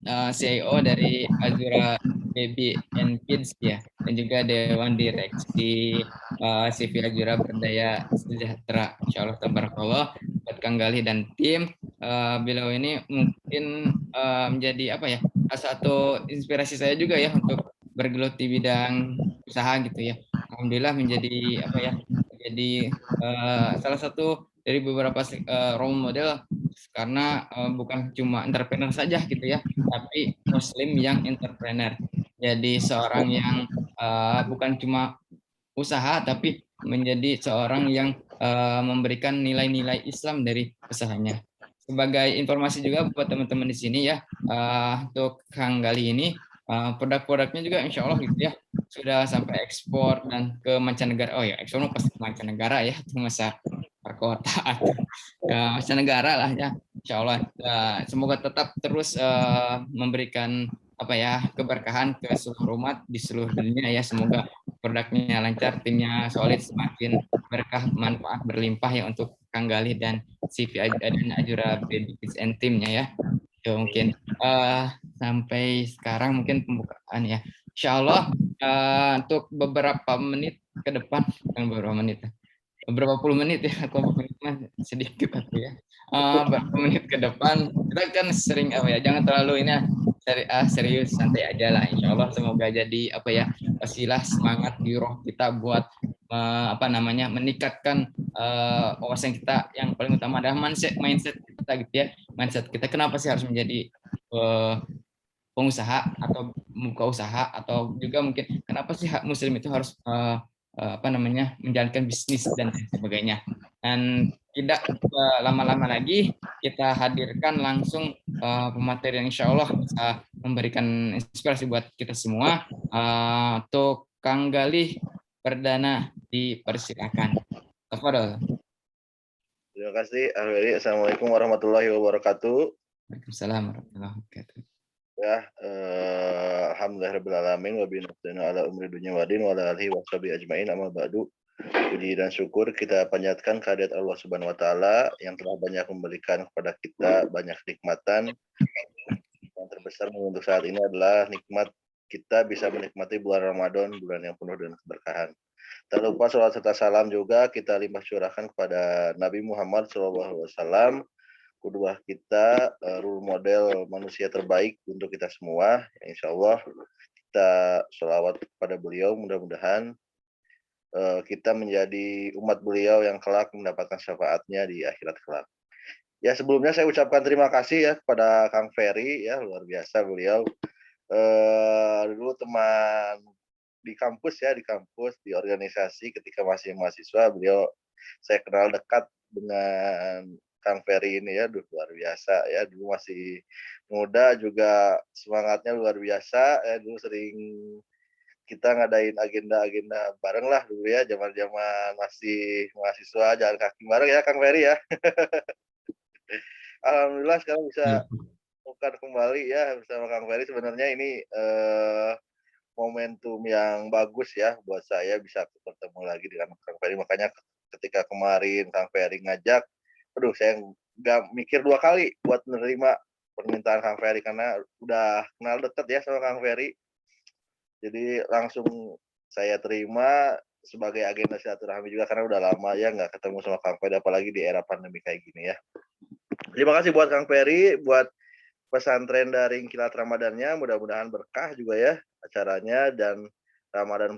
CIO dari Azura Baby and Kids ya, dan juga Dewan Direksi CV Azura Berdaya Sejahtera. Insya Allah tabarakallah buat Kang Galih dan tim. Beliau ini mungkin menjadi apa ya, salah satu inspirasi saya juga ya untuk bergelut di bidang usaha gitu ya. Alhamdulillah menjadi apa ya, menjadi salah satu dari beberapa role model, karena bukan cuma entrepreneur saja gitu ya, tapi Muslim yang entrepreneur. Jadi seorang yang bukan cuma usaha, tapi menjadi seorang yang memberikan nilai-nilai Islam dari usahanya. Sebagai informasi juga buat teman-teman di sini ya, untuk Kang Gali ini produk-produknya juga insya Allah gitu ya sudah sampai ekspor dan ke mancanegara. Oh ya, ekspor pasti ke mancanegara ya, itu masa perkotaan ke mancanegara lah ya. Insya Allah semoga tetap terus memberikan apa ya keberkahan ke seluruh umat di seluruh dunia ya. Semoga produknya lancar, timnya solid, semakin berkah, manfaat berlimpah ya untuk Kang Galih dan CV dan Ajura Baby Kids and timnya ya. Itu mungkin sampai sekarang mungkin pembukaan ya. Insya Allah untuk beberapa menit ke depan, bukan beberapa menit, beberapa puluh menit ya, atau menit mah sedikit aku ya. Beberapa menit ke depan kita kan sering apa ya, jangan terlalu ini ya, serius, santai aja lah. Insya Allah semoga jadi apa ya, wasilah semangat di roh kita buat apa namanya meningkatkan wawasan kita. Yang paling utama adalah mindset mindset kita gitu ya, mindset kita kenapa sih harus menjadi eh, pengusaha atau membuka usaha, atau juga mungkin kenapa sih muslim itu harus apa namanya menjalankan bisnis dan lain sebagainya. Dan tidak lama-lama lagi kita hadirkan langsung pemateri yang insya Allah bisa memberikan inspirasi buat kita semua. Untuk Kang Galih perdana dipersilakan. Tafadhol. Terima kasih, Ahweri. Assalamualaikum warahmatullahi wabarakatuh. Waalaikumsalam warahmatullahi wabarakatuh. Ya, alhamdulillahirrahmanirrahim. Wa binafsina ala umri dunia wadin wa ala alihi wa sahbihi ajmain, amma ba'du. Puji dan syukur kita panjatkan kehadirat Allah Subhanahu wa taala yang telah banyak memberikan kepada kita banyak nikmatan. Yang terbesar untuk saat ini adalah nikmat kita bisa menikmati bulan Ramadan, bulan yang penuh dengan keberkahan. Tak lupa salawat serta salam juga kita limpah curahkan kepada Nabi Muhammad SAW, kedua kita, role model manusia terbaik untuk kita semua. Insya Allah kita sholawat kepada beliau, mudah-mudahan kita menjadi umat beliau yang kelak mendapatkan syafaatnya di akhirat kelak. Ya, sebelumnya saya ucapkan terima kasih ya kepada Kang Ferry, ya luar biasa beliau. Dulu teman di kampus ya, di kampus, di organisasi ketika masih mahasiswa, beliau saya kenal dekat dengan Kang Ferry ini ya, luar biasa ya, dulu masih muda juga semangatnya luar biasa ya, dulu sering kita ngadain agenda-agenda bareng lah dulu ya, zaman-zaman masih mahasiswa, jalan kaki bareng ya Kang Ferry ya. Alhamdulillah sekarang bisa Iya. bukan kembali ya bersama Kang Ferry. Sebenarnya ini momentum yang bagus ya buat saya bisa bertemu lagi dengan Kang Ferry. Makanya ketika kemarin Kang Ferry ngajak, aduh saya nggak mikir dua kali buat menerima permintaan Kang Ferry karena udah kenal deket ya sama Kang Ferry. Jadi langsung saya terima sebagai agenda silaturahmi juga karena udah lama ya nggak ketemu sama Kang Ferry, apalagi di era pandemi kayak gini ya. Terima kasih buat Kang Ferry, buat pesantren daring kilat Ramadannya, mudah-mudahan berkah juga ya acaranya, dan Ramadan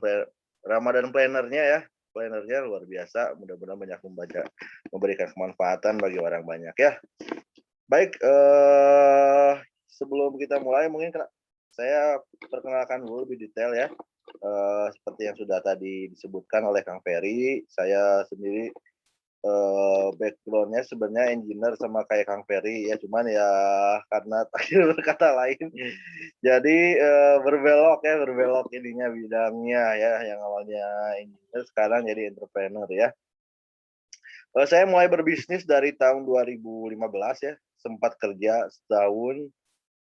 Ramadan plannernya ya, plannernya luar biasa, mudah-mudahan banyak membaca, memberikan kemanfaatan bagi orang banyak ya. Baik, sebelum kita mulai mungkin saya perkenalkan dulu lebih detail ya. Seperti yang sudah tadi disebutkan oleh Kang Ferry, saya sendiri background-nya sebenarnya engineer sama kayak Kang Ferry ya, cuman ya karena takdir berkata lain, jadi berbelok ininya bidangnya ya, yang awalnya engineer sekarang jadi entrepreneur ya. Saya mulai berbisnis dari tahun 2015 ya, sempat kerja setahun,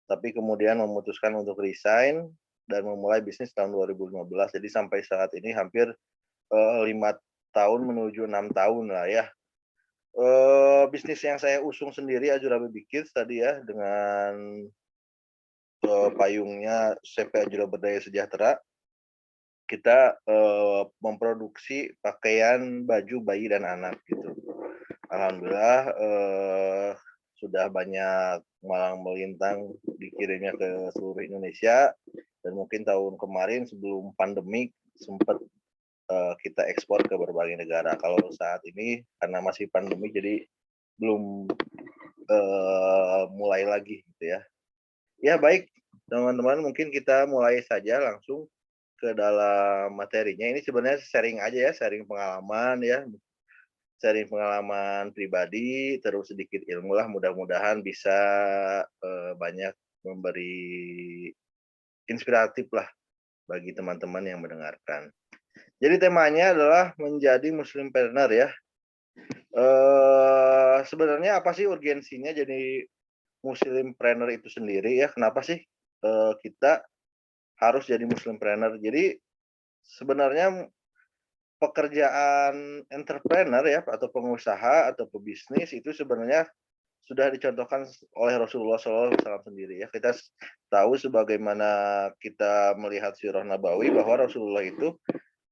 tapi kemudian memutuskan untuk resign dan memulai bisnis tahun 2015. Jadi sampai saat ini hampir 5 tahun menuju 6 tahun lah ya. Bisnis yang saya usung sendiri Azura Baby Kids tadi ya, dengan payungnya CV Ajura Berdaya Sejahtera, kita memproduksi pakaian baju bayi dan anak gitu. Alhamdulillah sudah banyak malang melintang dikirimnya ke seluruh Indonesia, dan mungkin tahun kemarin sebelum pandemi sempat kita ekspor ke berbagai negara. Kalau saat ini karena masih pandemi jadi belum mulai lagi gitu ya. Ya baik teman-teman, mungkin kita mulai saja langsung ke dalam materinya. Ini sebenarnya sharing aja ya, sharing pengalaman ya, sharing pengalaman pribadi, terus sedikit ilmu lah, mudah-mudahan bisa banyak memberi inspiratif lah bagi teman-teman yang mendengarkan. Jadi temanya adalah menjadi muslimpreneur ya. Sebenarnya apa sih urgensinya jadi muslimpreneur itu sendiri ya? Kenapa sih kita harus jadi muslimpreneur? Jadi sebenarnya pekerjaan entrepreneur ya, atau pengusaha atau pebisnis itu sebenarnya sudah dicontohkan oleh Rasulullah SAW sendiri ya. Kita tahu sebagaimana kita melihat sirah Nabawi bahwa Rasulullah itu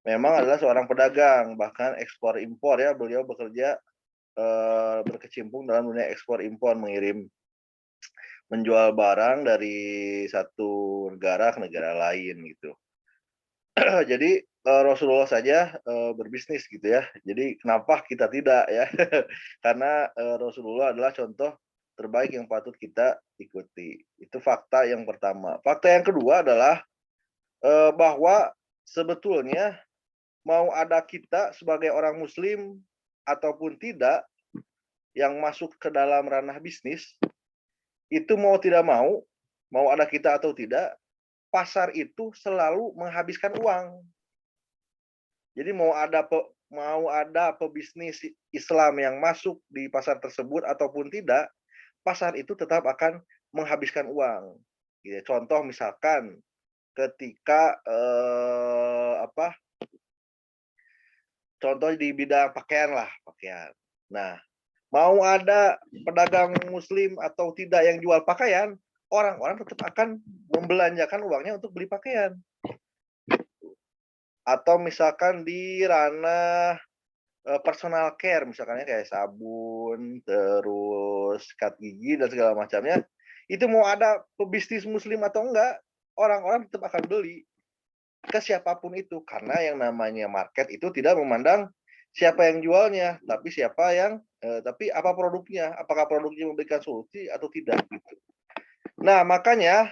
memang adalah seorang pedagang, bahkan ekspor impor ya. Beliau bekerja berkecimpung dalam dunia ekspor impor, menjual barang dari satu negara ke negara lain gitu. Jadi Rasulullah saja berbisnis gitu ya. Jadi kenapa kita tidak ya? Karena Rasulullah adalah contoh terbaik yang patut kita ikuti. Itu fakta yang pertama. Fakta yang kedua adalah bahwa sebetulnya mau ada kita sebagai orang Muslim ataupun tidak yang masuk ke dalam ranah bisnis, itu mau tidak mau ada kita atau tidak, pasar itu selalu menghabiskan uang. Jadi mau ada pebisnis Islam yang masuk di pasar tersebut ataupun tidak, pasar itu tetap akan menghabiskan uang. Ya, contoh misalkan ketika contoh di bidang pakaian lah, pakaian. Nah, mau ada pedagang Muslim atau tidak yang jual pakaian, orang-orang tetap akan membelanjakan uangnya untuk beli pakaian. Atau misalkan di ranah personal care, misalkan kayak sabun, terus sikat gigi dan segala macamnya, itu mau ada pebisnis Muslim atau enggak, orang-orang tetap akan beli ke siapapun itu, karena yang namanya market itu tidak memandang siapa yang jualnya, tapi apa produknya, apakah produknya memberikan solusi atau tidak gitu. Nah, makanya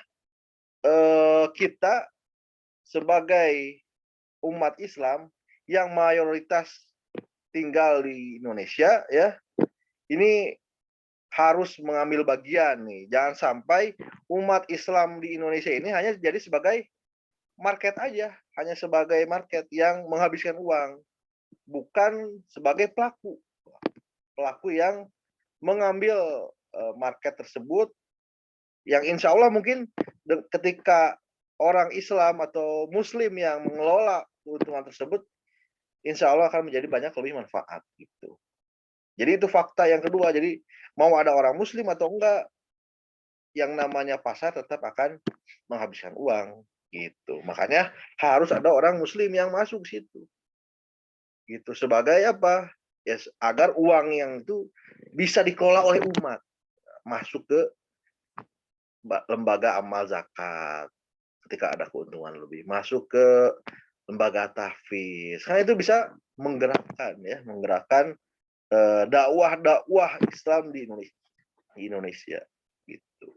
kita sebagai umat Islam yang mayoritas tinggal di Indonesia ya, ini harus mengambil bagian nih. Jangan sampai umat Islam di Indonesia ini hanya jadi sebagai market aja, hanya sebagai market yang menghabiskan uang, bukan sebagai pelaku yang mengambil market tersebut, yang insya Allah mungkin ketika orang Islam atau Muslim yang mengelola keuntungan tersebut, insya Allah akan menjadi banyak lebih manfaat gitu. Jadi itu fakta yang kedua. Jadi mau ada orang Muslim atau enggak, yang namanya pasar tetap akan menghabiskan uang gitu. Makanya harus ada orang Muslim yang masuk situ. Gitu sebagai apa? Ya agar uang yang itu bisa dikelola oleh umat, masuk ke lembaga amal zakat ketika ada keuntungan lebih, masuk ke lembaga tahfiz. Karena itu bisa menggerakkan dakwah Islam di Indonesia gitu.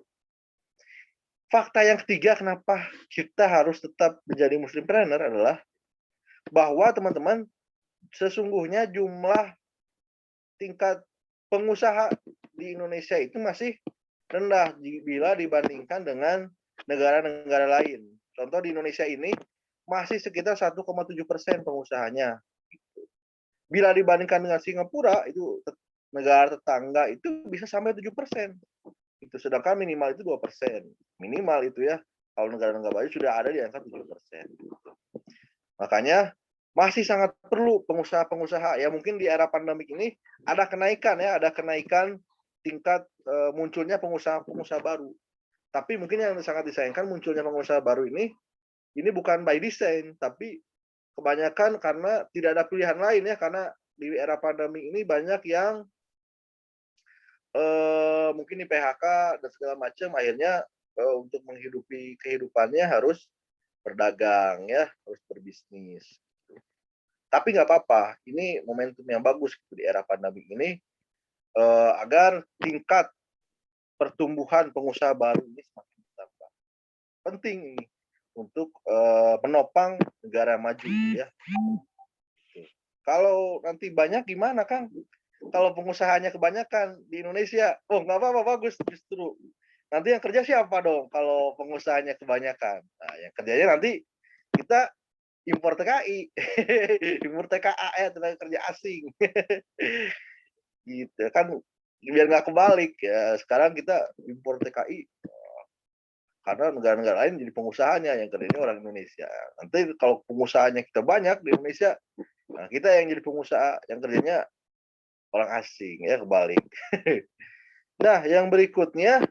Fakta yang ketiga kenapa kita harus tetap menjadi muslimpreneur adalah bahwa teman-teman, sesungguhnya jumlah tingkat pengusaha di Indonesia itu masih rendah bila dibandingkan dengan negara-negara lain. Contoh di Indonesia ini masih sekitar 1,7% pengusahanya. Bila dibandingkan dengan Singapura, itu negara tetangga itu bisa sampai 7%. Itu sedangkan minimal itu 2%. Minimal itu ya. Kalau negara-negara baru sudah ada di angka 7%. Makanya masih sangat perlu pengusaha-pengusaha ya, mungkin di era pandemik ini ada kenaikan tingkat munculnya pengusaha-pengusaha baru. Tapi mungkin yang sangat disayangkan munculnya pengusaha baru ini bukan by design, tapi kebanyakan karena tidak ada pilihan lain ya, karena di era pandemi ini banyak yang mungkin di PHK dan segala macam, akhirnya untuk menghidupi kehidupannya harus berdagang ya, harus berbisnis. Tapi nggak apa-apa, ini momentum yang bagus gitu di era pandemi ini, agar tingkat pertumbuhan pengusaha baru ini semakin bertambah. Penting ini untuk menopang negara maju ya. Kalau nanti banyak gimana Kang? Kalau pengusahanya kebanyakan di Indonesia, oh nggak apa-apa, bagus justru. Nanti yang kerja siapa dong kalau pengusahanya kebanyakan? Nah, yang kerjanya nanti kita impor TKI, impor TKA ya, tenaga kerja asing. Gitu kan, biar nggak kebalik ya. Sekarang kita impor TKI karena negara-negara lain jadi pengusahanya, yang kerjanya orang Indonesia. Nanti kalau pengusahanya kita banyak di Indonesia, nah kita yang jadi pengusaha, yang kerjanya orang asing ya, kebalik. Nah, yang berikutnya,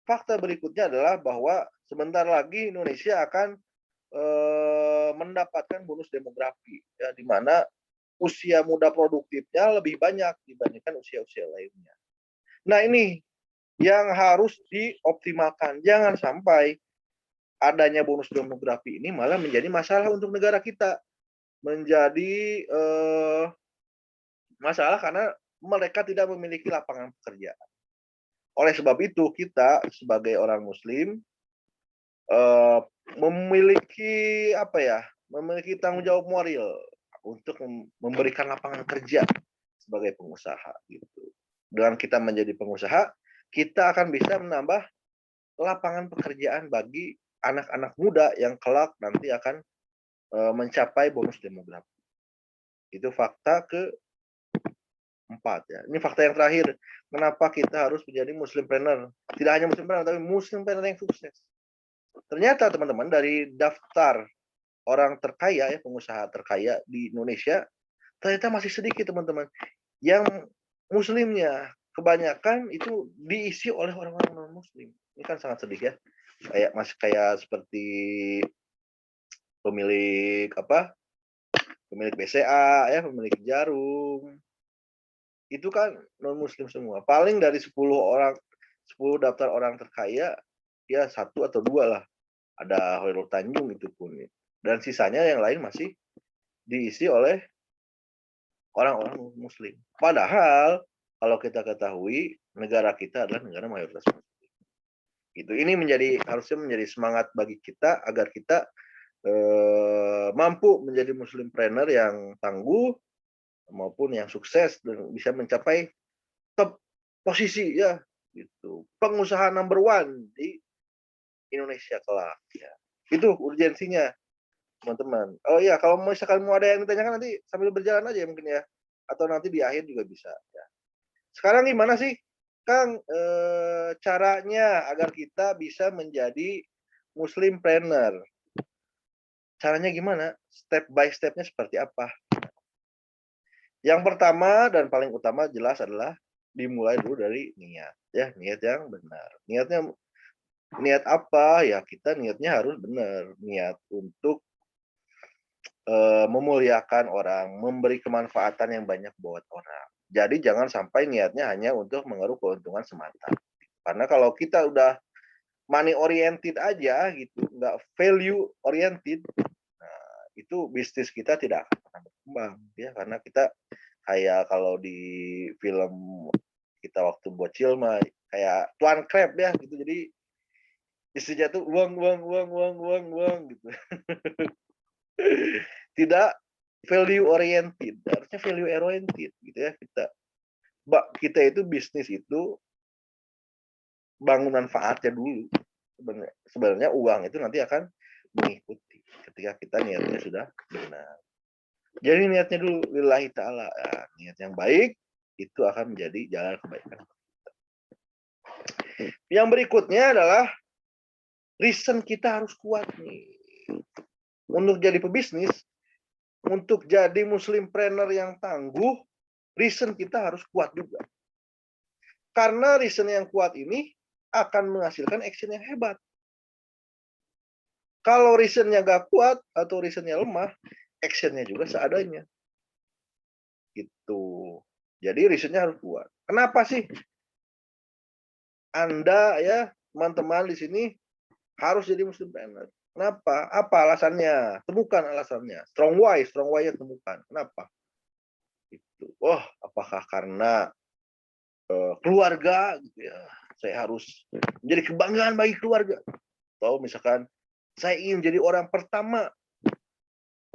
fakta berikutnya adalah bahwa sebentar lagi Indonesia akan mendapatkan bonus demografi ya, di mana usia muda produktifnya lebih banyak dibandingkan usia-usia lainnya. Nah, ini yang harus dioptimalkan. Jangan sampai adanya bonus demografi ini malah menjadi masalah untuk negara kita. Menjadi masalah karena mereka tidak memiliki lapangan pekerjaan. Oleh sebab itu, kita sebagai orang Muslim memiliki apa ya? Memiliki tanggung jawab moral untuk memberikan lapangan kerja sebagai pengusaha gitu. Dengan kita menjadi pengusaha, kita akan bisa menambah lapangan pekerjaan bagi anak-anak muda yang kelak nanti akan mencapai bonus demografi. Itu fakta keempat ya. Ini fakta yang terakhir. Kenapa kita harus menjadi muslimpreneur? Tidak hanya muslimpreneur, tapi muslimpreneur yang sukses. Ternyata teman-teman, dari daftar orang terkaya ya, pengusaha terkaya di Indonesia, ternyata masih sedikit teman-teman yang muslimnya. Kebanyakan itu diisi oleh orang-orang non muslim. Ini kan sangat sedih ya. Kayak seperti pemilik pemilik BCA ya, pemilik Jarum, itu kan non muslim semua. Paling dari 10 daftar orang terkaya ya 1 atau 2 lah, ada Hoirul Tanjung itu pun, dan sisanya yang lain masih diisi oleh orang-orang muslim. Padahal kalau kita ketahui negara kita adalah negara mayoritas muslim. Gitu. Ini harusnya menjadi semangat bagi kita agar kita mampu menjadi muslimpreneur yang tangguh maupun yang sukses dan bisa mencapai top posisi ya gitu. Pengusaha number 1 di Indonesia kelak ya. Itu urgensinya teman-teman. Oh iya, kalau misalkan mau ada yang ditanyakan nanti sambil berjalan aja ya mungkin ya. Atau nanti di akhir juga bisa ya. Sekarang gimana sih Kang caranya agar kita bisa menjadi muslimpreneur? Caranya gimana? Step by step-nya seperti apa? Yang pertama dan paling utama jelas adalah dimulai dulu dari niat ya, niat yang benar. Niat apa? Ya kita niatnya harus benar, niat untuk memuliakan orang, memberi kemanfaatan yang banyak buat orang. Jadi jangan sampai niatnya hanya untuk mengeruk keuntungan semata. Karena kalau kita udah money oriented aja gitu, nggak value oriented, nah, itu bisnis kita tidak akan pernah berkembang ya, karena kita kayak kalau di film kita waktu bocil mah kayak Tuan Crab ya gitu, jadi istrinya tuh uang gitu. Tidak value oriented, harusnya value oriented gitu ya kita. Kita itu bisnis itu bangun manfaatnya dulu. Sebenarnya uang itu nanti akan mengikuti ketika kita niatnya sudah benar. Jadi niatnya dulu lillahi ta'ala. Nah, niat yang baik itu akan menjadi jalan kebaikan. Yang berikutnya adalah reason kita harus kuat nih. Untuk jadi pebisnis, untuk jadi muslimpreneur yang tangguh, reason kita harus kuat juga. Karena reason yang kuat ini akan menghasilkan action yang hebat. Kalau reasonnya nggak kuat atau reasonnya lemah, actionnya juga seadanya. Gitu. Jadi reasonnya harus kuat. Kenapa sih Anda ya teman-teman di sini harus jadi Muslimpreneur? Kenapa? Apa alasannya? Temukan alasannya. Strong why-nya temukan. Kenapa? Itu. Oh, apakah karena keluarga gitu ya? Saya harus menjadi kebanggaan bagi keluarga. Atau misalkan saya ingin jadi orang pertama,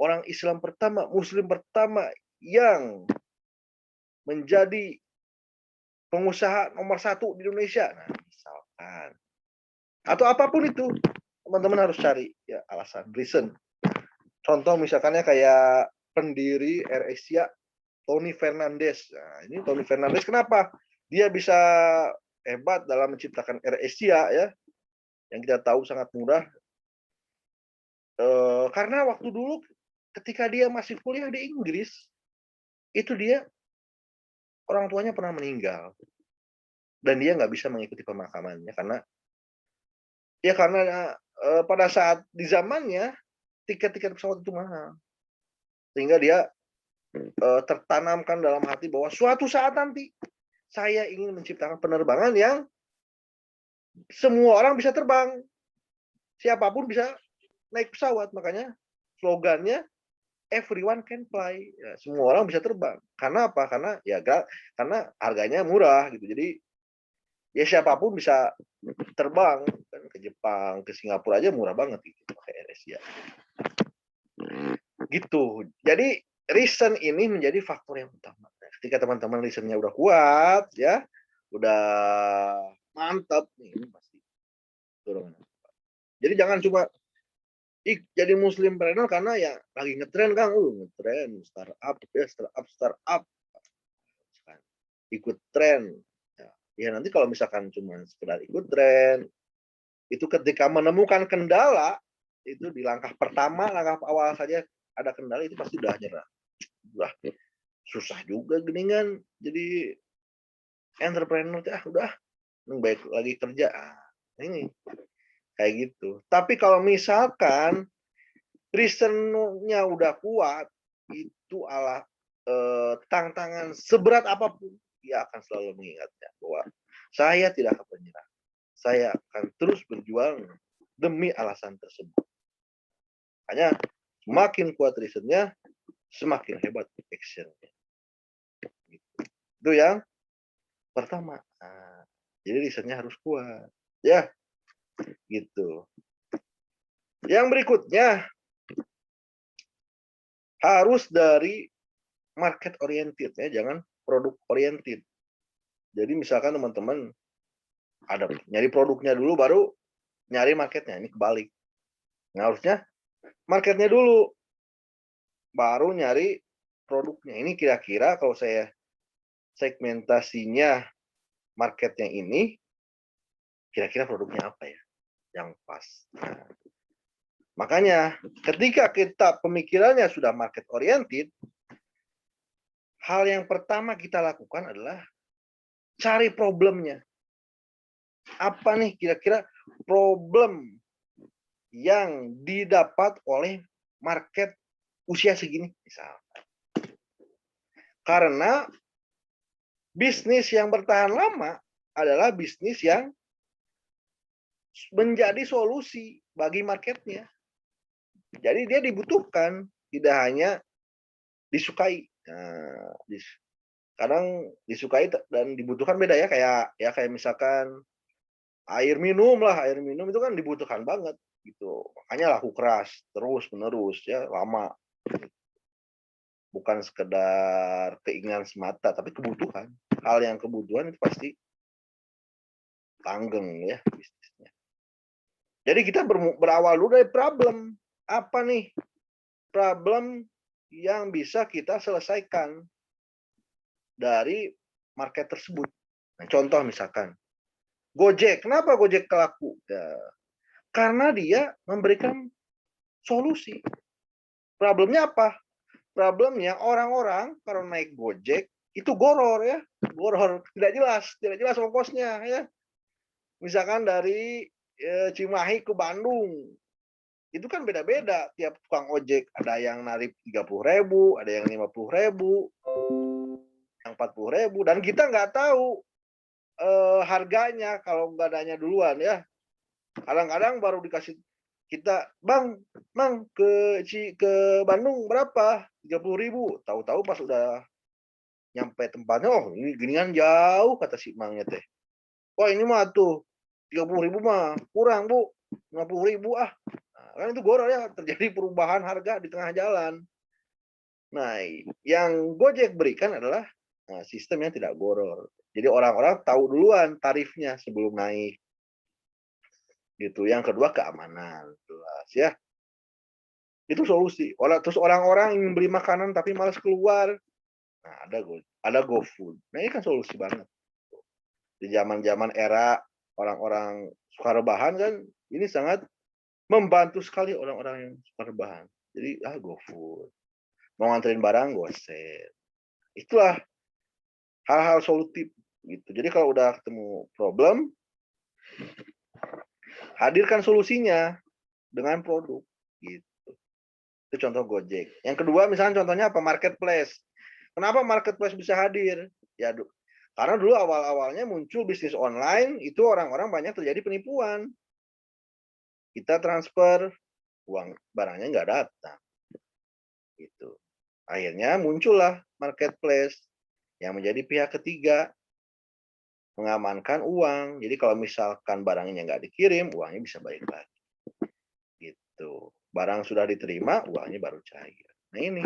orang Islam pertama, Muslim pertama yang menjadi pengusaha nomor 1 di Indonesia. Nah, misalkan. Atau apapun itu, teman-teman harus cari ya alasan, reason. Contoh misalkannya kayak pendiri AirAsia, Tony Fernandes. Nah, ini Tony Fernandes kenapa? Dia bisa hebat dalam menciptakan AirAsia ya, yang kita tahu sangat murah. Karena waktu dulu ketika dia masih kuliah di Inggris, itu dia orang tuanya pernah meninggal dan dia nggak bisa mengikuti pemakamannya karena pada saat di zamannya tiket-tiket pesawat itu mahal, sehingga dia tertanamkan dalam hati bahwa suatu saat nanti saya ingin menciptakan penerbangan yang semua orang bisa terbang, siapapun bisa naik pesawat. Makanya slogannya everyone can fly, ya, semua orang bisa terbang. Karena apa? Karena harganya murah gitu. Jadi ya siapapun bisa terbang kan, ke Jepang, ke Singapura aja murah banget gitu pakai AirAsia. Gitu. Jadi reason ini menjadi faktor yang utama. Ketika teman-teman reasonnya udah kuat ya, udah mantap nih, ini pasti dorongan. Jadi jangan cuma jadi Muslimpreneur karena ya lagi ngetren Kang, ngetren startup ya, startup ikut tren. Ya nanti kalau misalkan cuma sekedar ikut tren, itu ketika menemukan kendala, itu di langkah pertama, langkah awal saja ada kendala, itu pasti udah nyerah. Udah susah juga geningan jadi entrepreneur, udah baik lagi kerja. Ini kayak gitu. Tapi kalau misalkan reasonnya udah kuat, itu tantangan seberat apapun, dia akan selalu mengingatnya bahwa saya tidak akan menyerah. Saya akan terus berjuang demi alasan tersebut. Hanya semakin kuat reasonnya, semakin hebat actionnya. Itu yang pertama. Nah, jadi reasonnya harus kuat. Ya, gitu. Yang berikutnya, harus dari market oriented ya, jangan produk oriented. Jadi misalkan teman-teman ada nyari produknya dulu baru nyari marketnya, ini kebalik. Nah, harusnya marketnya dulu baru nyari produknya. Ini kira-kira kalau saya segmentasinya marketnya ini, kira-kira produknya apa ya yang pas. Nah, makanya ketika kita pemikirannya sudah market oriented, hal yang pertama kita lakukan adalah cari problemnya. Apa nih kira-kira problem yang didapat oleh market usia segini misalkan. Karena bisnis yang bertahan lama adalah bisnis yang menjadi solusi bagi marketnya. Jadi dia dibutuhkan, tidak hanya disukai. Nah, kadang disukai dan dibutuhkan beda ya, kayak misalkan air minum itu kan dibutuhkan banget gitu. Makanya laku keras terus menerus ya, lama. Bukan sekedar keinginan semata, tapi kebutuhan. Hal yang kebutuhan itu pasti langgeng ya bisnisnya. Jadi kita berawal dulu dari problem. Apa nih problem yang bisa kita selesaikan dari market tersebut. Nah, contoh misalkan Gojek. Kenapa Gojek laku? Ya, karena dia memberikan solusi. Problemnya apa? Problemnya orang-orang kalau naik Gojek itu goror ya, goror, tidak jelas ongkosnya ya. Misalkan dari Cimahi ke Bandung, itu kan beda-beda tiap tukang ojek. Ada yang narik 30.000, ada yang 50.000, yang 40.000, dan kita nggak tahu harganya kalau nggak adanya duluan ya. Kadang-kadang baru dikasih kita, bang, ke Bandung berapa? 30.000. Tahu-tahu pas udah nyampe tempatnya, oh ini ginian jauh kata si mangnya teh. Wah ini mah tuh 30.000 mah kurang bu, 50.000 ah. Nah, kan itu goro ya, terjadi perubahan harga di tengah jalan. Nah, yang Gojek berikan adalah sistem yang tidak goror. Jadi orang-orang tahu duluan tarifnya sebelum naik. Gitu. Yang kedua keamanan, jelas ya. Itu solusi. Terus orang-orang ingin beli makanan tapi malas keluar. Nah, ada GoFood. Nah, ini kan solusi banget. Di zaman-zaman era orang-orang suka rebahan kan, ini sangat membantu sekali orang-orang yang suka rebahan. Jadi, GoFood. Mau nganterin barang, GoSend. Itulah hal-hal solutif gitu. Jadi kalau udah ketemu problem, hadirkan solusinya dengan produk gitu. Itu contoh Gojek. Yang kedua misalnya contohnya apa? Marketplace. Kenapa marketplace bisa hadir? Ya, karena dulu awal-awalnya muncul bisnis online, itu orang-orang banyak terjadi penipuan. Kita transfer, uang barangnya nggak datang. Gitu. Akhirnya muncullah marketplace yang menjadi pihak ketiga mengamankan uang. Jadi kalau misalkan barangnya nggak dikirim, uangnya bisa balik lagi. Gitu. Barang sudah diterima, uangnya baru cair. Nah ini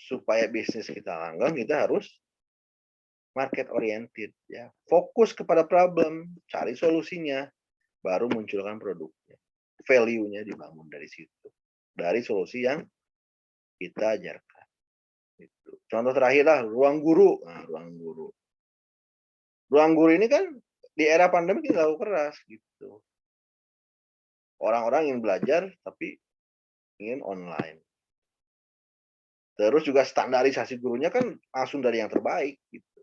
supaya bisnis kita langgeng, kita harus market oriented ya. Fokus kepada problem, cari solusinya, baru munculkan produknya. Value-nya dibangun dari situ. Dari solusi yang kita ajarkan. Gitu. Contoh terakhir lah, ruang guru. Nah, ruang guru. Ruang guru ini kan di era pandemi kita tahu keras gitu. Orang-orang ingin belajar tapi ingin online. Terus juga standarisasi gurunya kan langsung dari yang terbaik gitu.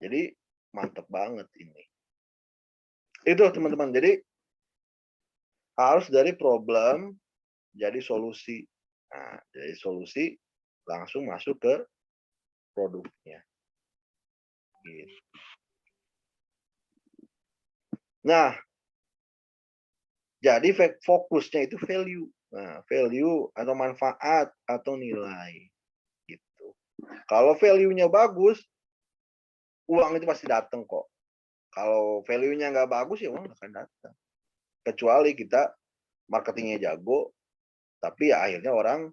Jadi mantep banget ini. Itu teman-teman. Jadi harus dari problem jadi solusi. Nah, dari solusi langsung masuk ke produknya. Gitu. Nah, jadi fokusnya itu value. Nah, value atau manfaat atau nilai. Gitu. Kalau value-nya bagus, uang itu pasti datang kok. Kalau value-nya nggak bagus ya uang nggak akan datang. Kecuali kita marketingnya jago, tapi ya akhirnya orang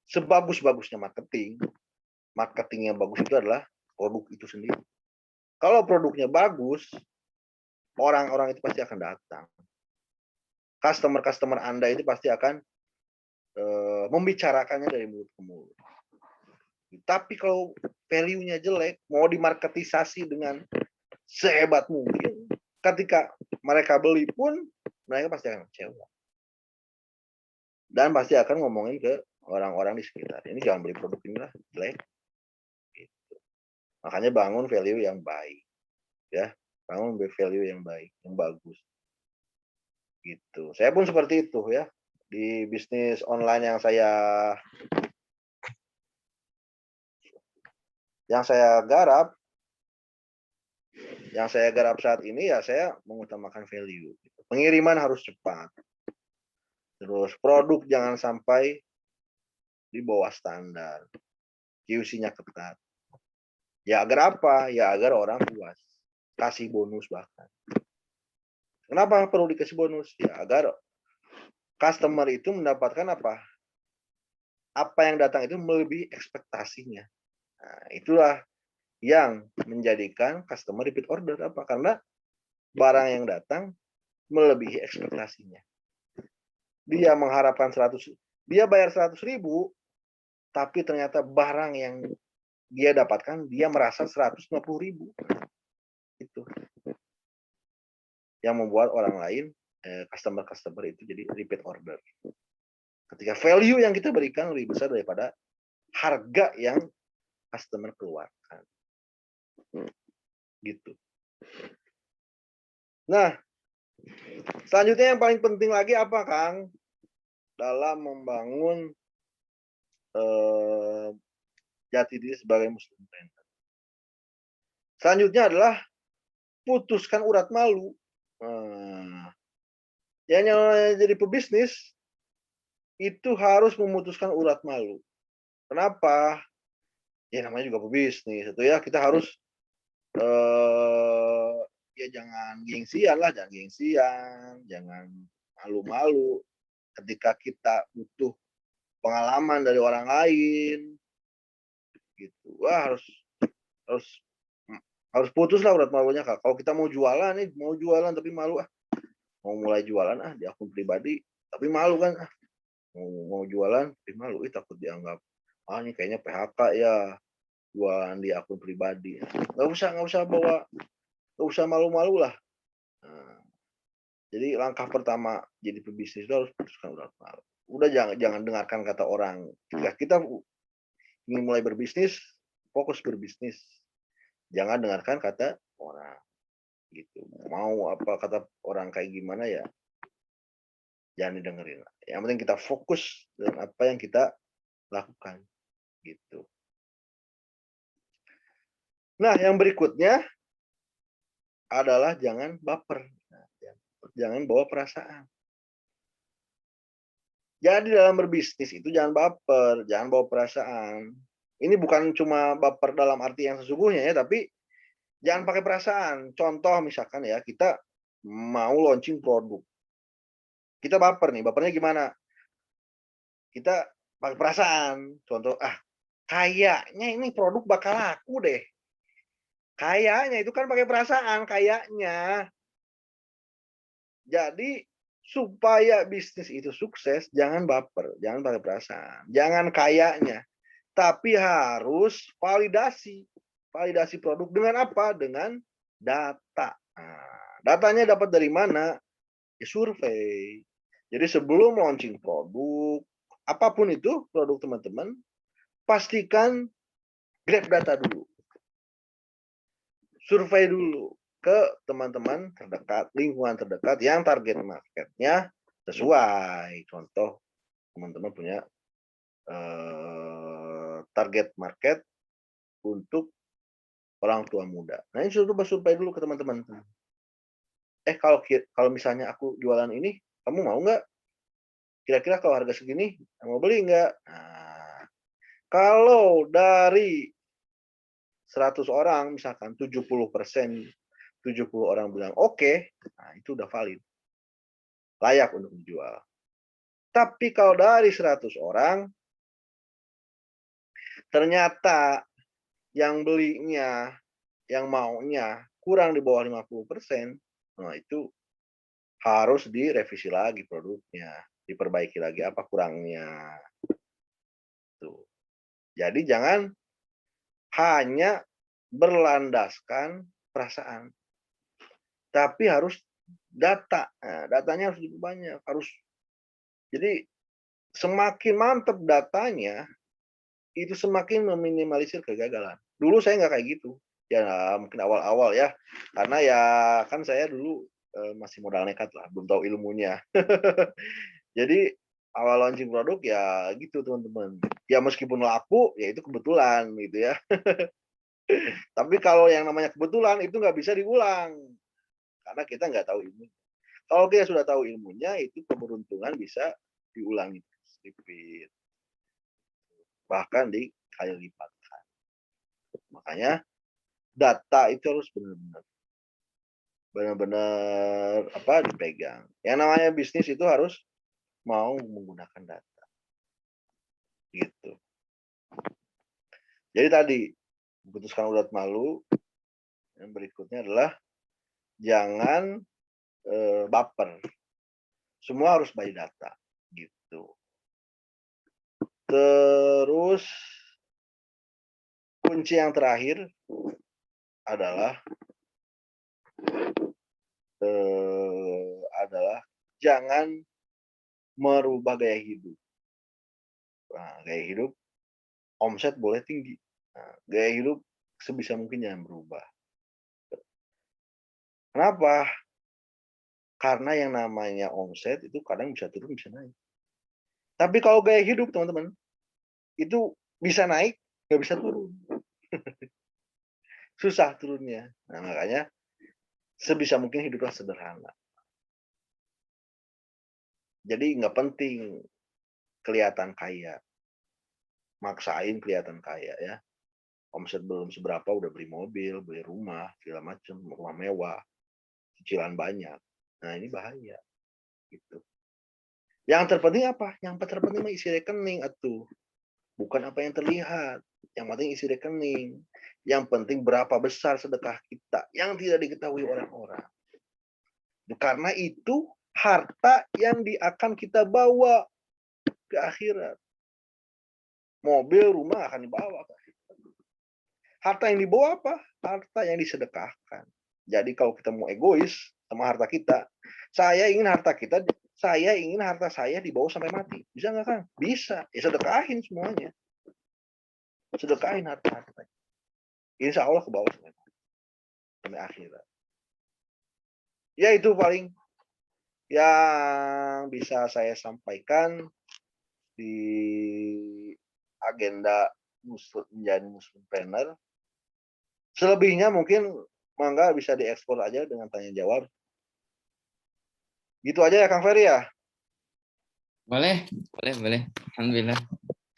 sebagus-bagusnya marketingnya bagus itu adalah produk itu sendiri. Kalau produknya bagus, orang-orang itu pasti akan datang. Customer Anda itu pasti akan membicarakannya dari mulut ke mulut. Tapi kalau value-nya jelek, mau dimarketisasi dengan sehebat mungkin, ketika mereka beli pun mereka pasti akan kecewa. Dan pasti akan ngomongin ke orang-orang di sekitar. Ini jangan beli produk ini lah, jelek. Gitu. Makanya bangun value yang baik. Ya, bangun value yang baik, yang bagus. Gitu. Saya pun seperti itu ya. Di bisnis online yang saya garap saat ini ya saya mengutamakan value. Pengiriman harus cepat. Terus produk jangan sampai di bawah standar. QC-nya ketat. Ya agar apa? Ya agar orang puas. Kasih bonus bahkan. Kenapa perlu dikasih bonus? Ya agar customer itu mendapatkan apa? Apa yang datang itu melebihi ekspektasinya. Nah, itulah yang menjadikan customer repeat order. Apa? Karena barang yang datang melebihi ekspektasinya. Dia mengharapkan 100, dia bayar 100.000, tapi ternyata barang yang dia dapatkan, dia merasa 150.000. Itu yang membuat orang lain, customer itu jadi repeat order. Ketika value yang kita berikan lebih besar daripada harga yang customer keluarkan. Gitu. Nah, selanjutnya yang paling penting lagi apa, Kang? Dalam membangun jati diri sebagai muslim trainer. Selanjutnya adalah putuskan urat malu. Yang jadi pebisnis itu harus memutuskan urat malu. Kenapa? Ya namanya juga pebisnis itu ya, kita harus ya jangan gengsian lah, jangan gengsian, jangan malu-malu ketika kita butuh pengalaman dari orang lain gitu. Wah, harus harus putus lah urat malunya, Kak. Kalau kita mau jualan nih, mau jualan tapi malu, mau mulai jualan di akun pribadi tapi malu kan, mau jualan tapi malu, takut dianggap ini kayaknya PHK ya, jualan di akun pribadi. Nggak usah malu-malu lah. Jadi langkah pertama jadi pebisnis itu harus putuskan urat malu. Udah jangan dengarkan kata orang. Ketika kita ingin mulai berbisnis, fokus berbisnis. Jangan dengarkan kata orang. Gitu. Mau apa kata orang kayak gimana ya, jangan didengerin. Yang penting kita fokus dengan apa yang kita lakukan. Gitu. Nah, yang berikutnya adalah jangan baper. Jangan bawa perasaan. Jadi dalam berbisnis itu jangan baper, jangan bawa perasaan. Ini bukan cuma baper dalam arti yang sesungguhnya ya, tapi jangan pakai perasaan. Contoh misalkan ya, kita mau launching produk. Kita baper nih, bapernya gimana? Kita pakai perasaan. Contoh, kayaknya ini produk bakal laku deh. Kayaknya itu kan pakai perasaan, kayaknya. Jadi supaya bisnis itu sukses, jangan baper, jangan pakai perasaan, jangan kayaknya, tapi harus validasi. Validasi produk dengan apa? Dengan data. Datanya dapat dari mana? Ya, survei. Jadi sebelum launching produk, apapun itu produk teman-teman, pastikan grab data dulu. Survei dulu ke teman-teman terdekat, lingkungan terdekat yang target marketnya sesuai. Contoh, teman-teman punya target market untuk orang tua muda. Nah, ini coba survei dulu ke teman-teman. Kalau misalnya aku jualan ini, kamu mau nggak? Kira-kira kalau harga segini, mau beli nggak? Nah, kalau dari 100 orang, misalkan 70%, 70 orang bilang oke, nah itu udah valid. Layak untuk dijual. Tapi kalau dari 100 orang, ternyata yang belinya, yang maunya kurang di bawah 50%, nah itu harus direvisi lagi produknya, diperbaiki lagi apa kurangnya. Tuh. Jadi jangan hanya berlandaskan perasaan, tapi harus data. Nah, datanya harus lebih banyak, jadi semakin mantap datanya, itu semakin meminimalisir kegagalan. Dulu saya nggak kayak gitu. Ya mungkin awal-awal ya. Karena ya kan saya dulu masih modal nekat lah, belum tahu ilmunya. Jadi awal launching produk ya gitu teman-teman. Ya meskipun laku, ya itu kebetulan gitu ya. Tapi kalau yang namanya kebetulan itu nggak bisa diulang. Karena kita nggak tahu ilmu. Kalau kita sudah tahu ilmunya, itu keberuntungan bisa diulangi. Repeat. Bahkan dikali lipatkan. Makanya data itu harus benar-benar dipegang. Yang namanya bisnis itu harus mau menggunakan data. Gitu. Jadi tadi putuskan urat malu. Yang berikutnya adalah jangan baper. Semua harus by data. Gitu. Terus kunci yang terakhir adalah jangan merubah gaya hidup. Nah, gaya hidup omset boleh tinggi. Nah, gaya hidup sebisa mungkin jangan berubah. Kenapa? Karena yang namanya omset itu kadang bisa turun, bisa naik. Tapi kalau gaya hidup, teman-teman, itu bisa naik, nggak bisa turun. Susah turunnya. Nah, makanya sebisa mungkin hiduplah sederhana. Jadi nggak penting kelihatan kaya. Maksain kelihatan kaya ya. Omset belum seberapa udah beli mobil, beli rumah, segala macam, rumah mewah, cicilan banyak. Nah, ini bahaya gitu. Yang terpenting apa? Yang terpenting mah isi rekening atuh. Bukan apa yang terlihat. Yang penting isi rekening. Yang penting berapa besar sedekah kita yang tidak diketahui orang-orang. Karena itu harta yang akan kita bawa ke akhirat. Mobil, rumah akan dibawa ke akhirat. Harta yang dibawa apa? Harta yang disedekahkan. Jadi kalau kita mau egois sama harta kita, saya ingin harta saya dibawa sampai mati. Bisa nggak, Kang? Bisa. Ya sedekahin semuanya. Sedekahin harta-harta. Insya Allah ke bawah sampai akhirat. Ya itu paling yang bisa saya sampaikan di agenda menjadi Muslimpreneur. Selebihnya mungkin mangga bisa diekspor aja dengan tanya jawab. Gitu aja ya Kang Ferry ya. Boleh, boleh, boleh. Alhamdulillah.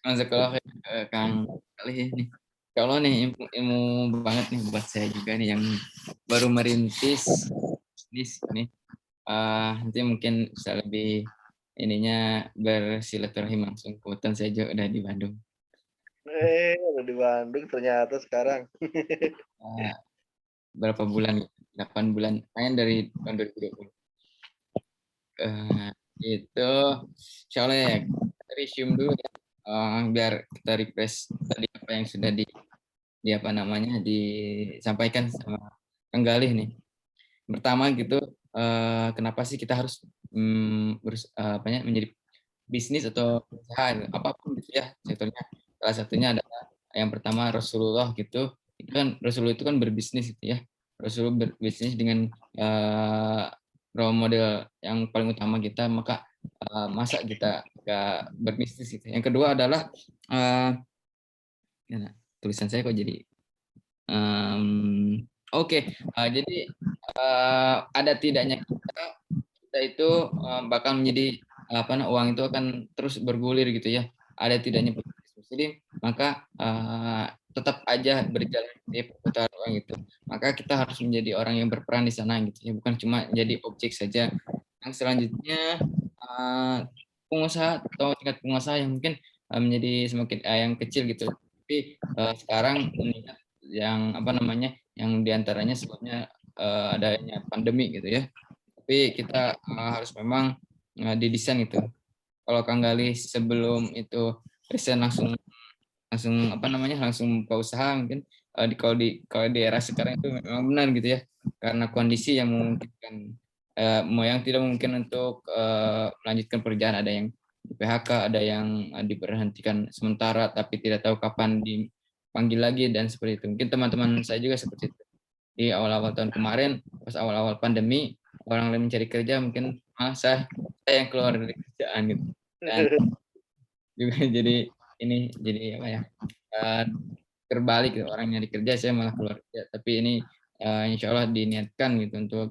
Jazakallah khair, Kang kali ini. Kalau nih ilmu banget nih buat saya juga nih yang baru merintis bisnis nih. Nanti mungkin bisa lebih ininya bersilaturahim langsung. Kebetulan saya juga udah di Bandung. Udah di Bandung ternyata sekarang. Uh, berapa bulan? 8 bulan. Main dari tahun 2020. Itu insya Allah ya kita resume dulu ya. Biar kita refresh tadi apa yang sudah di apa namanya disampaikan sama Kang Galih nih. Pertama gitu, kenapa sih kita harus menjadi bisnis atau usaha apapun gitu ya sektornya. Salah satunya adalah yang pertama Rasulullah gitu. Itu kan Rasulullah itu kan berbisnis gitu ya. Rasulullah berbisnis dengan role model yang paling utama kita, maka masa kita gak berbisnis gitu. Yang kedua adalah tulisan saya kok jadi Oke, jadi ada tidaknya kita itu bakal menjadi uang itu akan terus bergulir gitu ya. Ada tidaknya muslim, maka tetap aja berjalan di perputaran uang itu. Maka kita harus menjadi orang yang berperan di sana gitu ya, bukan cuma jadi objek saja. Yang selanjutnya pengusaha atau tingkat pengusaha yang mungkin menjadi semakin yang kecil gitu. Tapi sekarang meningkat yang yang diantaranya sebabnya adanya pandemi gitu ya. Tapi kita harus memang didesain itu. Kalau Kang Gali sebelum itu resign langsung langsung langsung buka usaha mungkin kalau di era sekarang itu memang benar gitu ya, karena kondisi yang memungkinkan yang tidak mungkin untuk melanjutkan pekerjaan, ada yang di PHK, ada yang diberhentikan sementara tapi tidak tahu kapan dipanggil lagi dan seperti itu. Mungkin teman-teman saya juga seperti itu di awal-awal tahun kemarin pas awal-awal pandemi, orang lain mencari kerja mungkin saya yang keluar dari kerjaan gitu, dan juga jadi apa ya, terbalik gitu. Orang nyari kerja saya malah keluar kerja, tapi ini insya Allah diniatkan gitu untuk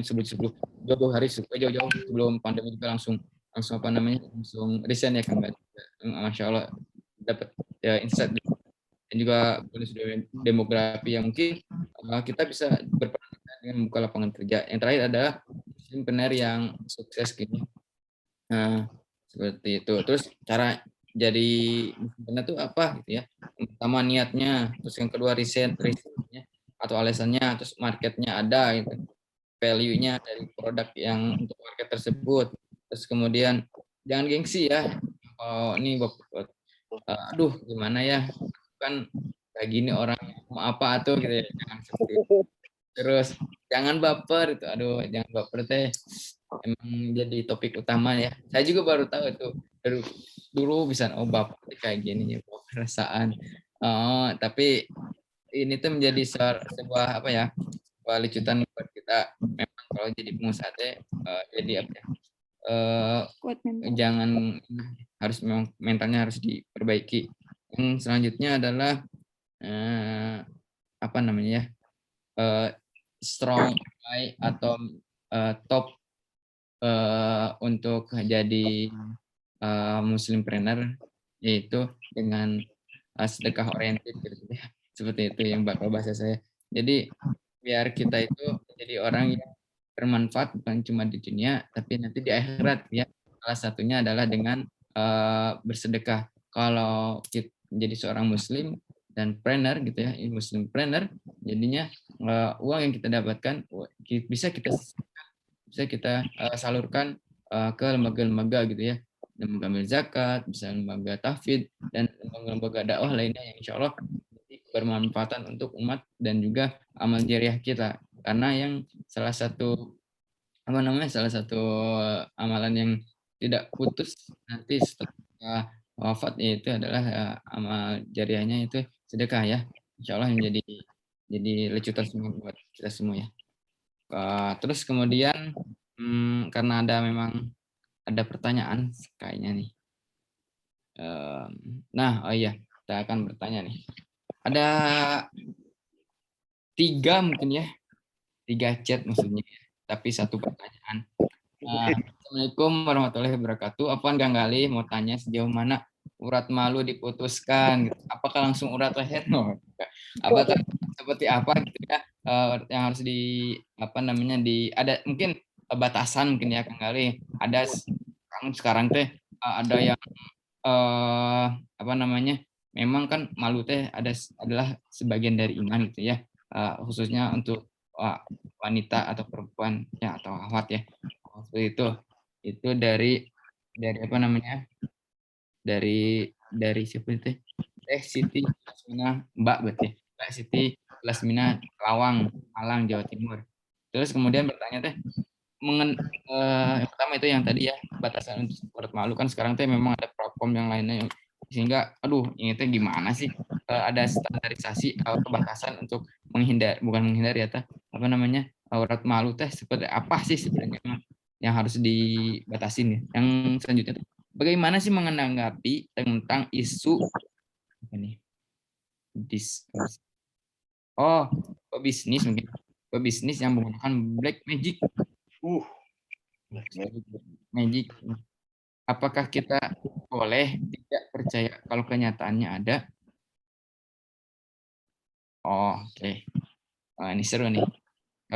sebelum jauh-jauh hari jauh-jauh sebelum pandemi juga langsung langsung langsung resign ya Kang. Masya Allah dapat ya insight dan juga bonus demografi yang mungkin kita bisa berperan dengan membuka lapangan kerja. Yang terakhir adalah entrepreneur yang sukses gini. Nah, seperti itu. Terus cara jadi entrepreneur itu apa gitu ya? Yang pertama niatnya, terus yang kedua risetnya atau alasannya, terus marketnya ada gitu, value-nya dari produk yang untuk market tersebut. Terus kemudian jangan gengsi ya. Oh, ini aduh gimana ya? Kan kayak gini orang mau apa tuh gitu ya, jangan seperti itu. Terus Jangan baper itu. Aduh, jangan baper teh. Emang jadi topik utama ya. Saya juga baru tahu itu. Dulu bisa oh baper kayak gini ya, perasaan. Oh, tapi ini tuh menjadi sebuah apa ya? Sebuah lecutan buat kita. Memang kalau jadi pengusaha teh jadi apa ya? Jangan harus memang mentalnya harus diperbaiki. Yang selanjutnya adalah apa namanya ya? Strong eye atau top untuk jadi muslimpreneur, yaitu dengan sedekah oriented gitu ya. Seperti itu yang bakal bahasa saya. Jadi biar kita itu jadi orang yang bermanfaat bukan cuma di dunia tapi nanti di akhirat ya. Salah satunya adalah dengan bersedekah. Kalau kita menjadi seorang muslim dan trainer gitu ya, muslim trainer, jadinya uang yang kita dapatkan bisa kita salurkan ke lembaga-lembaga gitu ya, lembaga amil zakat, bisa lembaga tahfidz dan lembaga dakwah lainnya yang insya Allah bermanfaatan untuk umat dan juga amal jariah kita. Karena yang salah satu apa namanya salah satu amalan yang tidak putus nanti setelah wafat yaitu adalah amal jariahnya itu sedekah ya. Insya Allah jadi lecutan semua buat kita semua ya. Terus kemudian karena memang ada pertanyaan kayaknya nih. Nah, oh iya, kita akan bertanya nih. Ada 3 mungkin ya, 3 chat maksudnya, tapi 1 pertanyaan. Assalamualaikum warahmatullahi wabarakatuh. Apaan Kang Galih mau tanya sejauh mana urat malu diputuskan? Apakah langsung urat leher? No. Apakah seperti apa gitu ya yang harus di apa namanya ada mungkin batasan mungkin ya Kang Galih. Ada sekarang teh ada yang apa namanya memang kan malu teh adalah sebagian dari iman gitu ya, khususnya untuk wanita atau perempuan ya atau akhwat ya. Seperti itu dari apa namanya dari siapa itu Siti Lasmina Mbak berarti Mbak Siti Lasmina Lawang Malang Jawa Timur. Terus kemudian bertanya teh yang pertama itu yang tadi ya batasan untuk urat malu kan sekarang teh memang ada platform yang lainnya sehingga aduh ini teh gimana sih ada standarisasi atau batasan untuk bukan menghindari ya apa namanya urat malu teh seperti apa sih sebenarnya yang harus dibatasin ya. Yang selanjutnya tuh, bagaimana sih menanggapi tentang isu apa nih pebisnis mungkin pebisnis yang menggunakan black magic magic. Apakah kita boleh tidak percaya kalau kenyataannya ada? Oh, oke. Ini seru nih.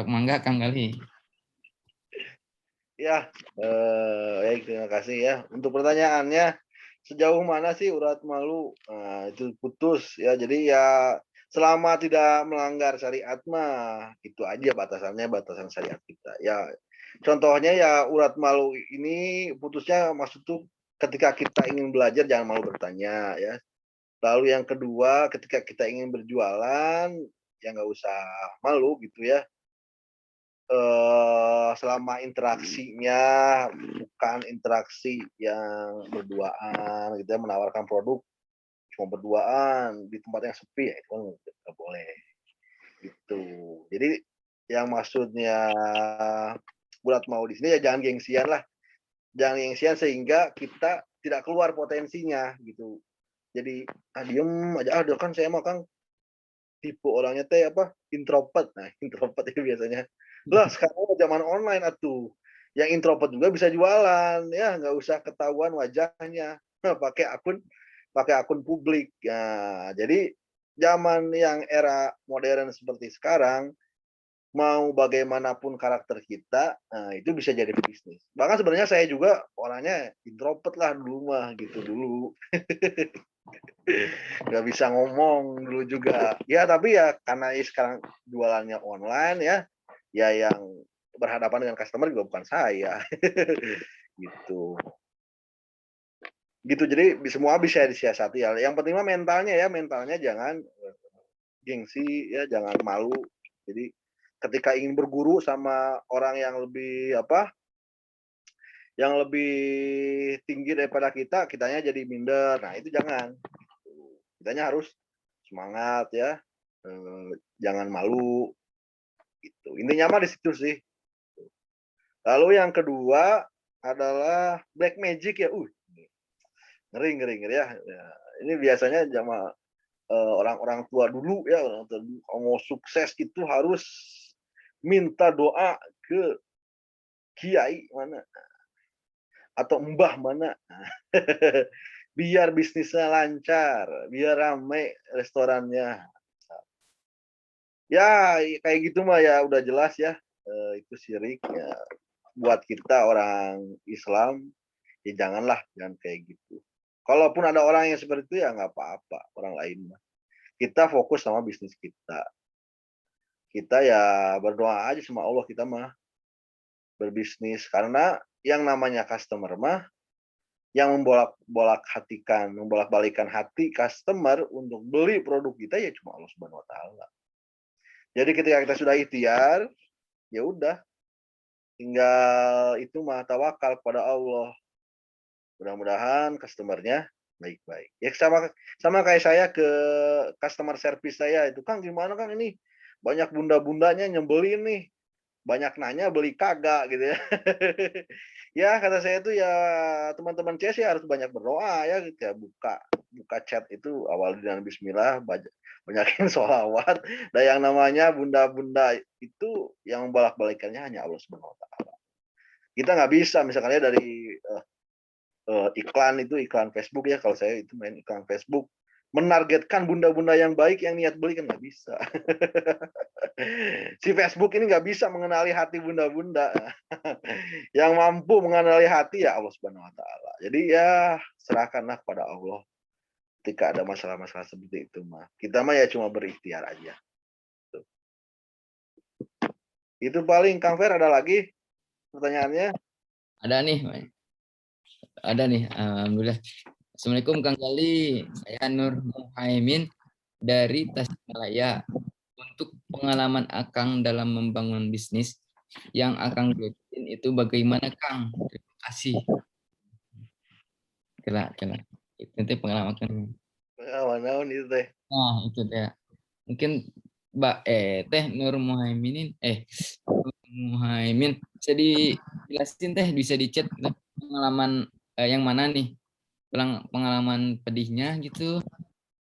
Mangga Kang Gali. Ya, baik, terima kasih ya. Untuk pertanyaannya, sejauh mana sih urat malu itu putus ya. Jadi ya selama tidak melanggar syariat mah itu aja batasannya, batasan syariat kita. Ya contohnya ya urat malu ini putusnya maksud tuh ketika kita ingin belajar jangan malu bertanya ya. Lalu yang kedua ketika kita ingin berjualan ya nggak usah malu gitu ya. Selama interaksinya bukan interaksi yang berduaan gitu ya, menawarkan produk cuma berduaan di tempat yang sepi ya itu kan nggak boleh gitu. Jadi yang maksudnya bulat mau di sini ya jangan gengsian lah, jangan gengsian sehingga kita tidak keluar potensinya gitu. Jadi diem aja kan saya mah Kang tipe orangnya teh apa introvert. Nah introvert itu biasanya lah sekarang zaman online atuh yang introvert juga bisa jualan ya nggak usah ketahuan wajahnya pakai akun publik ya. Jadi zaman yang era modern seperti sekarang mau bagaimanapun karakter kita itu bisa jadi bisnis. Bahkan sebenarnya saya juga orangnya introvert lah dulu mah gitu dulu nggak bisa ngomong dulu juga ya tapi ya karena sekarang jualannya online ya ya yang berhadapan dengan customer juga bukan saya gitu gitu jadi semua bisa disiasati ya yang penting mah mentalnya ya mentalnya jangan gengsi ya jangan malu jadi ketika ingin berguru sama orang yang lebih yang lebih tinggi daripada kita, kitanya jadi minder. Nah, itu jangan. Kitanya harus semangat ya, jangan malu gitu. Intinya mah di situ sih. Lalu yang kedua adalah black magic ya. Ngeri ngeri ngeri ya. Ya, ini biasanya orang-orang tua dulu ya, orang tua dulu kalau mau sukses itu harus minta doa ke kiai mana atau mbah mana. Biar bisnisnya lancar, biar ramai restorannya. Ya kayak gitu mah ya udah jelas ya, itu syirik ya. Buat kita orang Islam, ya jangan kayak gitu. Kalaupun ada orang yang seperti itu ya nggak apa-apa, orang lain mah. Kita fokus sama bisnis kita. Kita ya berdoa aja sama Allah, kita mah berbisnis. Karena yang namanya customer mah, yang membolak-balikan hati customer untuk beli produk kita ya cuma Allah Subhanahu wa taala. Jadi ketika kita sudah ikhtiar, ya udah tinggal itu mah tawakal kepada Allah. Mudah-mudahan customer-nya baik-baik. Ya sama kayak saya ke customer service saya itu, "Kang gimana Kang ini? Banyak bunda-bundanya nyebelin nih. Banyak nanya beli kagak," gitu ya. Ya kata saya itu ya teman-teman saya sih harus banyak berdoa ya gitu ya, buka buka chat itu awal dengan bismillah, banyakin sholawat. Dan yang namanya bunda-bunda itu yang bolak-balikannya hanya Allah Subhanahu wa taala. Kita nggak bisa misalkan ya dari iklan itu, iklan Facebook ya, kalau saya itu main iklan Facebook, menargetkan bunda-bunda yang baik yang niat beli kan nggak bisa. Si Facebook ini nggak bisa mengenali hati bunda-bunda. Yang mampu mengenali hati ya Allah Subhanahu wa taala. Jadi ya serahkanlah kepada Allah ketika ada masalah-masalah seperti itu mah. Kita mah ya cuma berikhtiar aja. Tuh. Itu paling Kang Fer, ada lagi pertanyaannya? Ada nih, alhamdulillah. Assalamualaikum Kang Gali, saya Nur Muhaimin dari Tasikmalaya. Untuk pengalaman Akang dalam membangun bisnis yang Akang gelutin itu bagaimana Kang? Terima kasih. Kira. Itu nanti pengalaman Akang. Naon itu teh? Nah, itu dia. Mungkin Mbak Teh Nur Muhaimin bisa dijelasin Teh, bisa di-chat pengalaman yang mana nih? Pengalaman pedihnya gitu,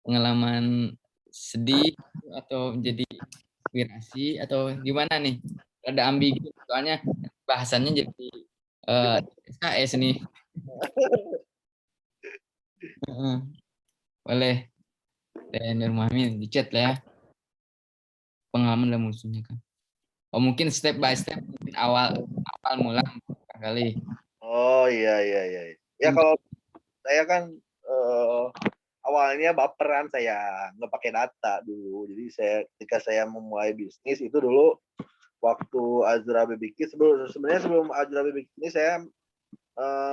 pengalaman sedih atau jadi inspirasi atau gimana nih? Ada ambigu soalnya bahasannya jadi SKS nih. Heeh. Boleh Nur Muhaimin di chat lah ya. Pengalaman dan musuhnya kan. Oh mungkin step by step, mungkin awal mula kali. Oh iya iya iya. Ya kalau saya kan awalnya baperan, saya nggak pakai data dulu. Jadi ketika saya memulai bisnis itu dulu waktu Azra Baby Kids, sebenarnya sebelum Azra Baby Kids ini saya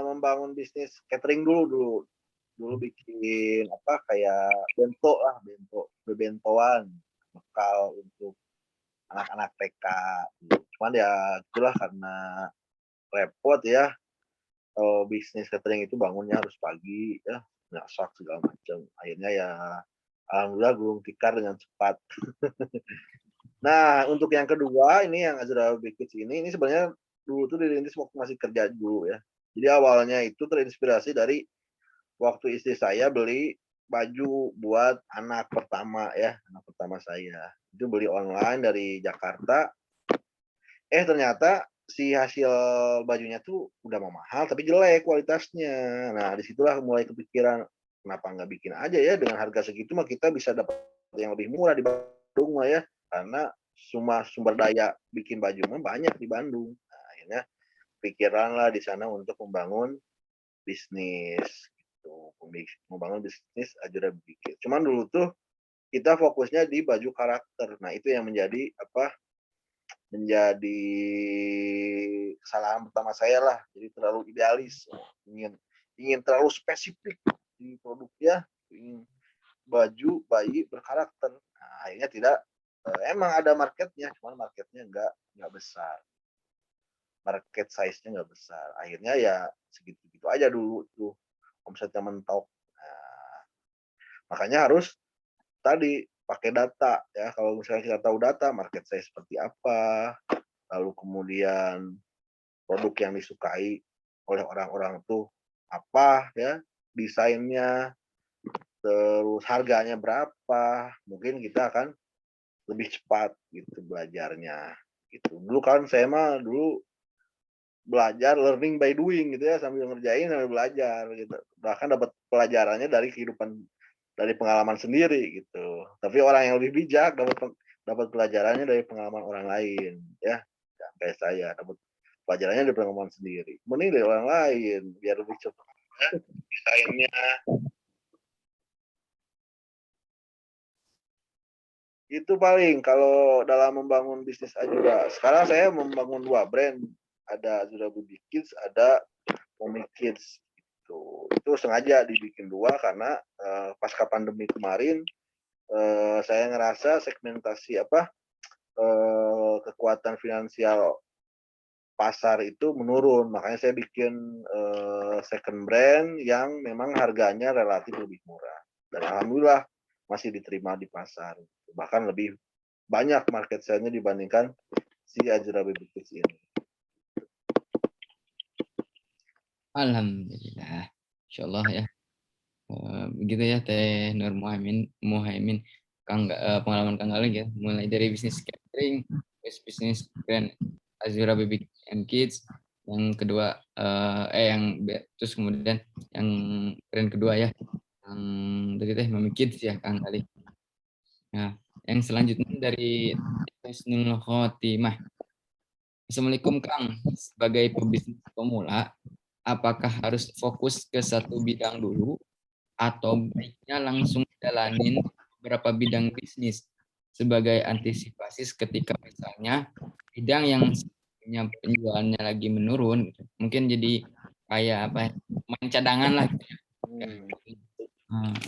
membangun bisnis catering dulu bikin kayak bebentoan bekal untuk anak-anak TK. Cuman ya itulah karena repot ya, bisnis catering itu bangunnya harus pagi ya, masak segala macam. Akhirnya ya alhamdulillah gulung tikar dengan cepat. Nah, untuk yang kedua ini yang Azra Baby ini sebenarnya dulu tuh dirintis waktu masih kerja dulu ya. Jadi awalnya itu terinspirasi dari waktu istri saya beli baju buat anak pertama ya, anak pertama saya. Itu beli online dari Jakarta. Ternyata si hasil bajunya tuh udah mau mahal tapi jelek kualitasnya. Nah, disitulah mulai kepikiran kenapa nggak bikin aja ya dengan harga segitu mah kita bisa dapat yang lebih murah di Bandung lah ya. Karena sumber daya bikin baju mah banyak di Bandung. Nah, akhirnya pikiran lah di sana untuk membangun bisnis gitu. Membangun bisnis aja udah bikin. Cuman dulu tuh kita fokusnya di baju karakter. Nah, itu yang menjadi menjadi kesalahan pertama saya lah. Jadi terlalu idealis, ingin terlalu spesifik di produknya, ingin baju bayi berkarakter. Nah, akhirnya tidak emang ada marketnya, cuman marketnya nggak besar, market size-nya nggak besar. Akhirnya ya segitu-gitu aja dulu tuh omsetnya mentok. Nah, makanya harus tadi pakai data ya. Kalau misalnya kita tahu data market size seperti apa, lalu kemudian produk yang disukai oleh orang-orang tuh apa ya, desainnya, terus harganya berapa, mungkin kita akan lebih cepat gitu belajarnya gitu. Dulu kan saya mah dulu belajar learning by doing gitu ya, sambil ngerjain sambil belajar gitu. Bahkan dapat pelajarannya dari kehidupan, dari pengalaman sendiri gitu. Tapi orang yang lebih bijak dapat pelajarannya dari pengalaman orang lain ya. Ya kayak saya dapat pelajarannya dari pengalaman sendiri. Mending dari orang lain biar lebih cepat ya, desainnya. Itu paling kalau dalam membangun bisnis Azura. Sekarang saya membangun 2 brand, ada Azura Baby Kids, ada Mommy Kids gitu. Itu sengaja dibikin 2 karena, pasca pandemi kemarin, saya ngerasa segmentasi kekuatan finansial pasar itu menurun. Makanya saya bikin, second brand yang memang harganya relatif lebih murah. Dan alhamdulillah masih diterima di pasar. Bahkan lebih banyak market share-nya dibandingkan si Azura Baby Kids ini. Alhamdulillah. Insyaallah ya. Begitu ya Teh Nur Muhaimin, pengalaman Kang Galih ya, mulai dari bisnis catering, bisnis brand Azura Baby and Kids, yang kedua terus kemudian yang brand kedua ya, yang dari Teh Mami Kids ya Kang Galih. Nah, yang selanjutnya dari Husnul Khotimah. Assalamualaikum Kang, sebagai pebisnis pemula, apakah harus fokus ke satu bidang dulu atau baiknya langsung jalanin beberapa bidang bisnis sebagai antisipasi ketika misalnya bidang yang punya penjualannya lagi menurun gitu. Mungkin jadi kayak apa ya, main cadangan lah gitu ya.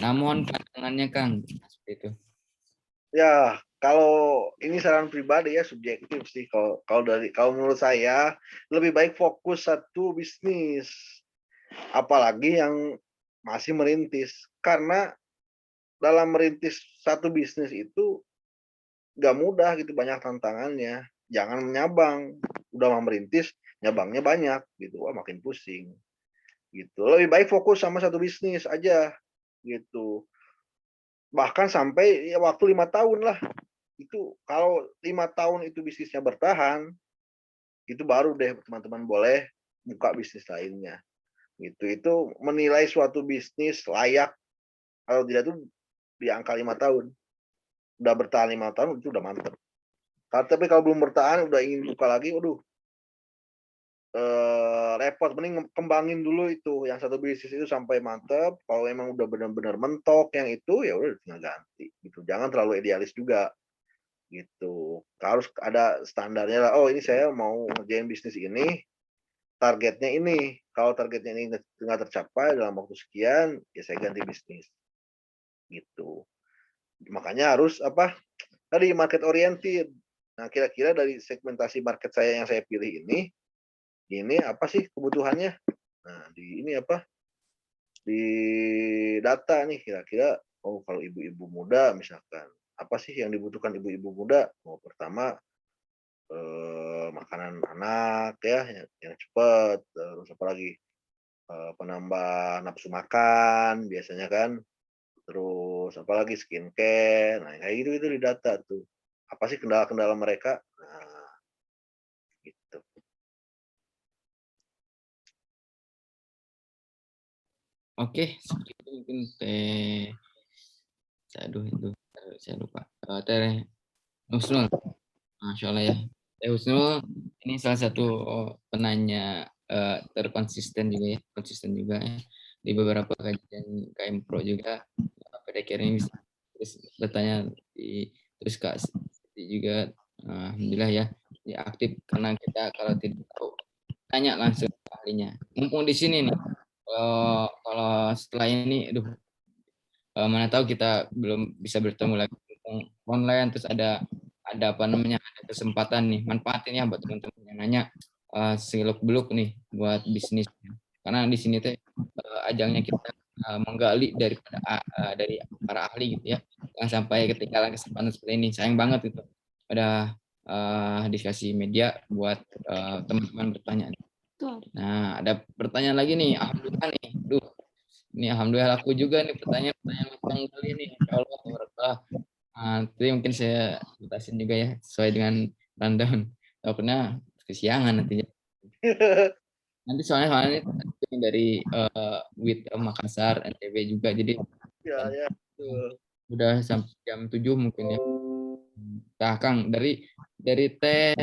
Namun pandangannya Kang seperti itu. Ya, kalau ini saran pribadi ya, subjektif sih. Kalau menurut saya lebih baik fokus satu bisnis, apalagi yang masih merintis. Karena dalam merintis satu bisnis itu nggak mudah gitu, banyak tantangannya. Jangan menyabang, udah mau merintis, nyabangnya banyak gitu, wah makin pusing gitu. Lebih baik fokus sama satu bisnis aja gitu. Bahkan sampai ya waktu 5 tahun lah. Itu kalau 5 tahun itu bisnisnya bertahan, itu baru deh teman-teman boleh buka bisnis lainnya. Gitu. Itu menilai suatu bisnis layak, kalau tidak tuh di angka 5 tahun. Udah bertahan 5 tahun itu udah mantep. Tapi kalau belum bertahan udah ingin buka lagi, waduh, repot. Mending kembangin dulu itu yang satu bisnis itu sampai mantep. Kalau emang udah benar-benar mentok yang itu, ya udah tinggal ganti. Gitu. Jangan terlalu idealis juga. Gitu. Harus ada standarnya lah. Oh ini saya mau ngerjain bisnis ini, targetnya ini. Kalau targetnya ini nggak tercapai dalam waktu sekian, ya saya ganti bisnis. Gitu. Makanya harus tadi market oriented. Nah kira-kira dari segmentasi market saya yang saya pilih ini apa sih kebutuhannya? Nah di ini di data nih kira-kira. Oh kalau ibu-ibu muda misalkan, apa sih yang dibutuhkan ibu-ibu muda? Oh pertama makanan anak ya yang cepat, terus apalagi penambah nafsu makan biasanya kan, terus apalagi skincare. Nah kayak gitu itu di data tuh, apa sih kendala-kendala mereka, nah gitu. Oke, seperti itu mungkin aduh itu saya lupa. Teh Husnul, Masya Allah ya. Teh Husnul ini salah satu penanya terkonsisten juga ya, konsisten juga ya. Di beberapa kajian KM Pro juga, pada akhirnya bisa terus bertanya terus Kak Siti juga, alhamdulillah ya, aktif karena kita kalau tidak tahu tanya langsung ke ahlinya. Mumpung di sini nih, kalau setelah ini, aduh, mana tahu kita belum bisa bertemu lagi online terus ada ada apa namanya, ada kesempatan nih, manfaatin ya buat teman-teman yang nanya seluk-beluk nih buat bisnis. Karena di sini teh ajangnya kita menggali dari para ahli gitu ya. Jangan sampai ketinggalan kesempatan seperti ini. Sayang banget itu. Ada diskusi media buat teman-teman bertanya. Nah, ada pertanyaan lagi nih. Alhamdulillah nih. Duh, ini alhamdulillah aku juga nih pertanyaan kali ini. Insya Allah, tabarakallah. Itu mungkin saya batasin juga ya sesuai dengan rundown. Takutnya kesiangan nantinya. Nanti soalnya ini dari WIT Makassar, NTB juga. Jadi Ya, ya. udah sampai jam 7 mungkin ya. Nah, Kang, dari Teh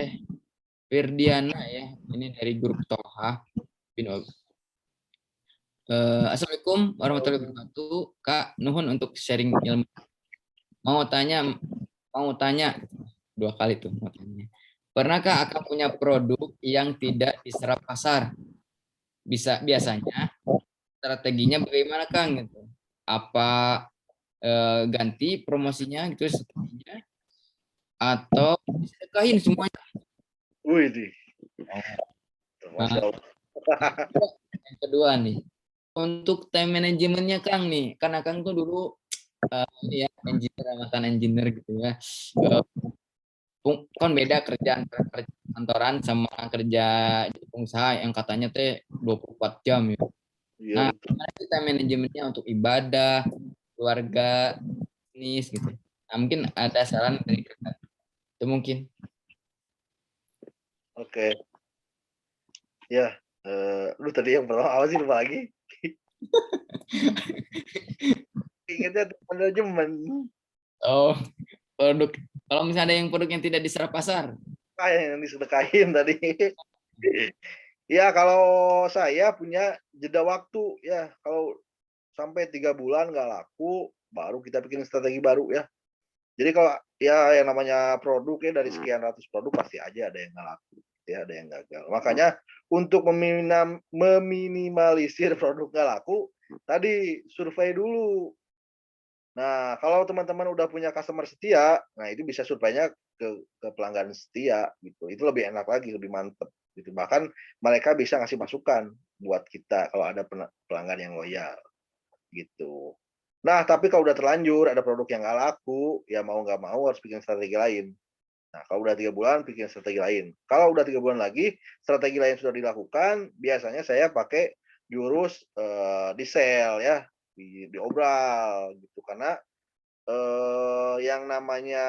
Firdiana ya. Ini dari grup Toha bin Assalamualaikum warahmatullahi wabarakatuh. Kak, nuhun untuk sharing ilmu. Mau tanya 2 kali tuh mau tanya. Pernahkah Akang punya produk yang tidak diserap pasar? Biasanya strateginya bagaimana Kang gitu? Apa ganti promosinya gitu strateginya atau disedekahin semuanya? Wih, di. Masya Nah, Allah. yang kedua nih, untuk time manajemennya Kang nih, karena Kang tuh dulu ini ya mantan engineer gitu ya. Kan beda kerjaan kantoran sama kerja di pengusaha yang katanya teh 24 jam ya. Iya, Nah, betul. gimana kita manajemennya untuk ibadah, keluarga, bisnis gitu. Nah, mungkin ada saran dari Kakak. Itu mungkin. Oke. Ya, lu tadi yang pertama apa sih, lupa lagi? Ingatnya manajemen. Oh, produk. Kalau misalnya ada yang produk yang tidak diserap pasar. Yang disedekahin tadi. Ya, kalau saya punya jeda waktu ya, kalau sampai 3 bulan nggak laku, baru kita bikin strategi baru ya. Jadi kalau ya yang namanya produk ya, dari sekian ratus produk pasti aja ada yang nggak laku, ya ada yang gagal. Makanya untuk meminimalisir produk nggak laku, tadi survei dulu. Nah, kalau teman-teman udah punya customer setia, nah itu bisa surveinya ke pelanggan setia gitu. Itu lebih enak lagi, lebih mantep gitu. Bahkan mereka bisa ngasih masukan buat kita kalau ada pelanggan yang loyal gitu. Nah, tapi kalau udah terlanjur ada produk yang nggak laku, ya mau nggak mau harus bikin strategi lain. Nah, kalau udah 3 bulan bikin strategi lain. Kalau udah 3 bulan lagi, strategi lain sudah dilakukan, biasanya saya pakai jurus di sell ya, diobral gitu. Karena yang namanya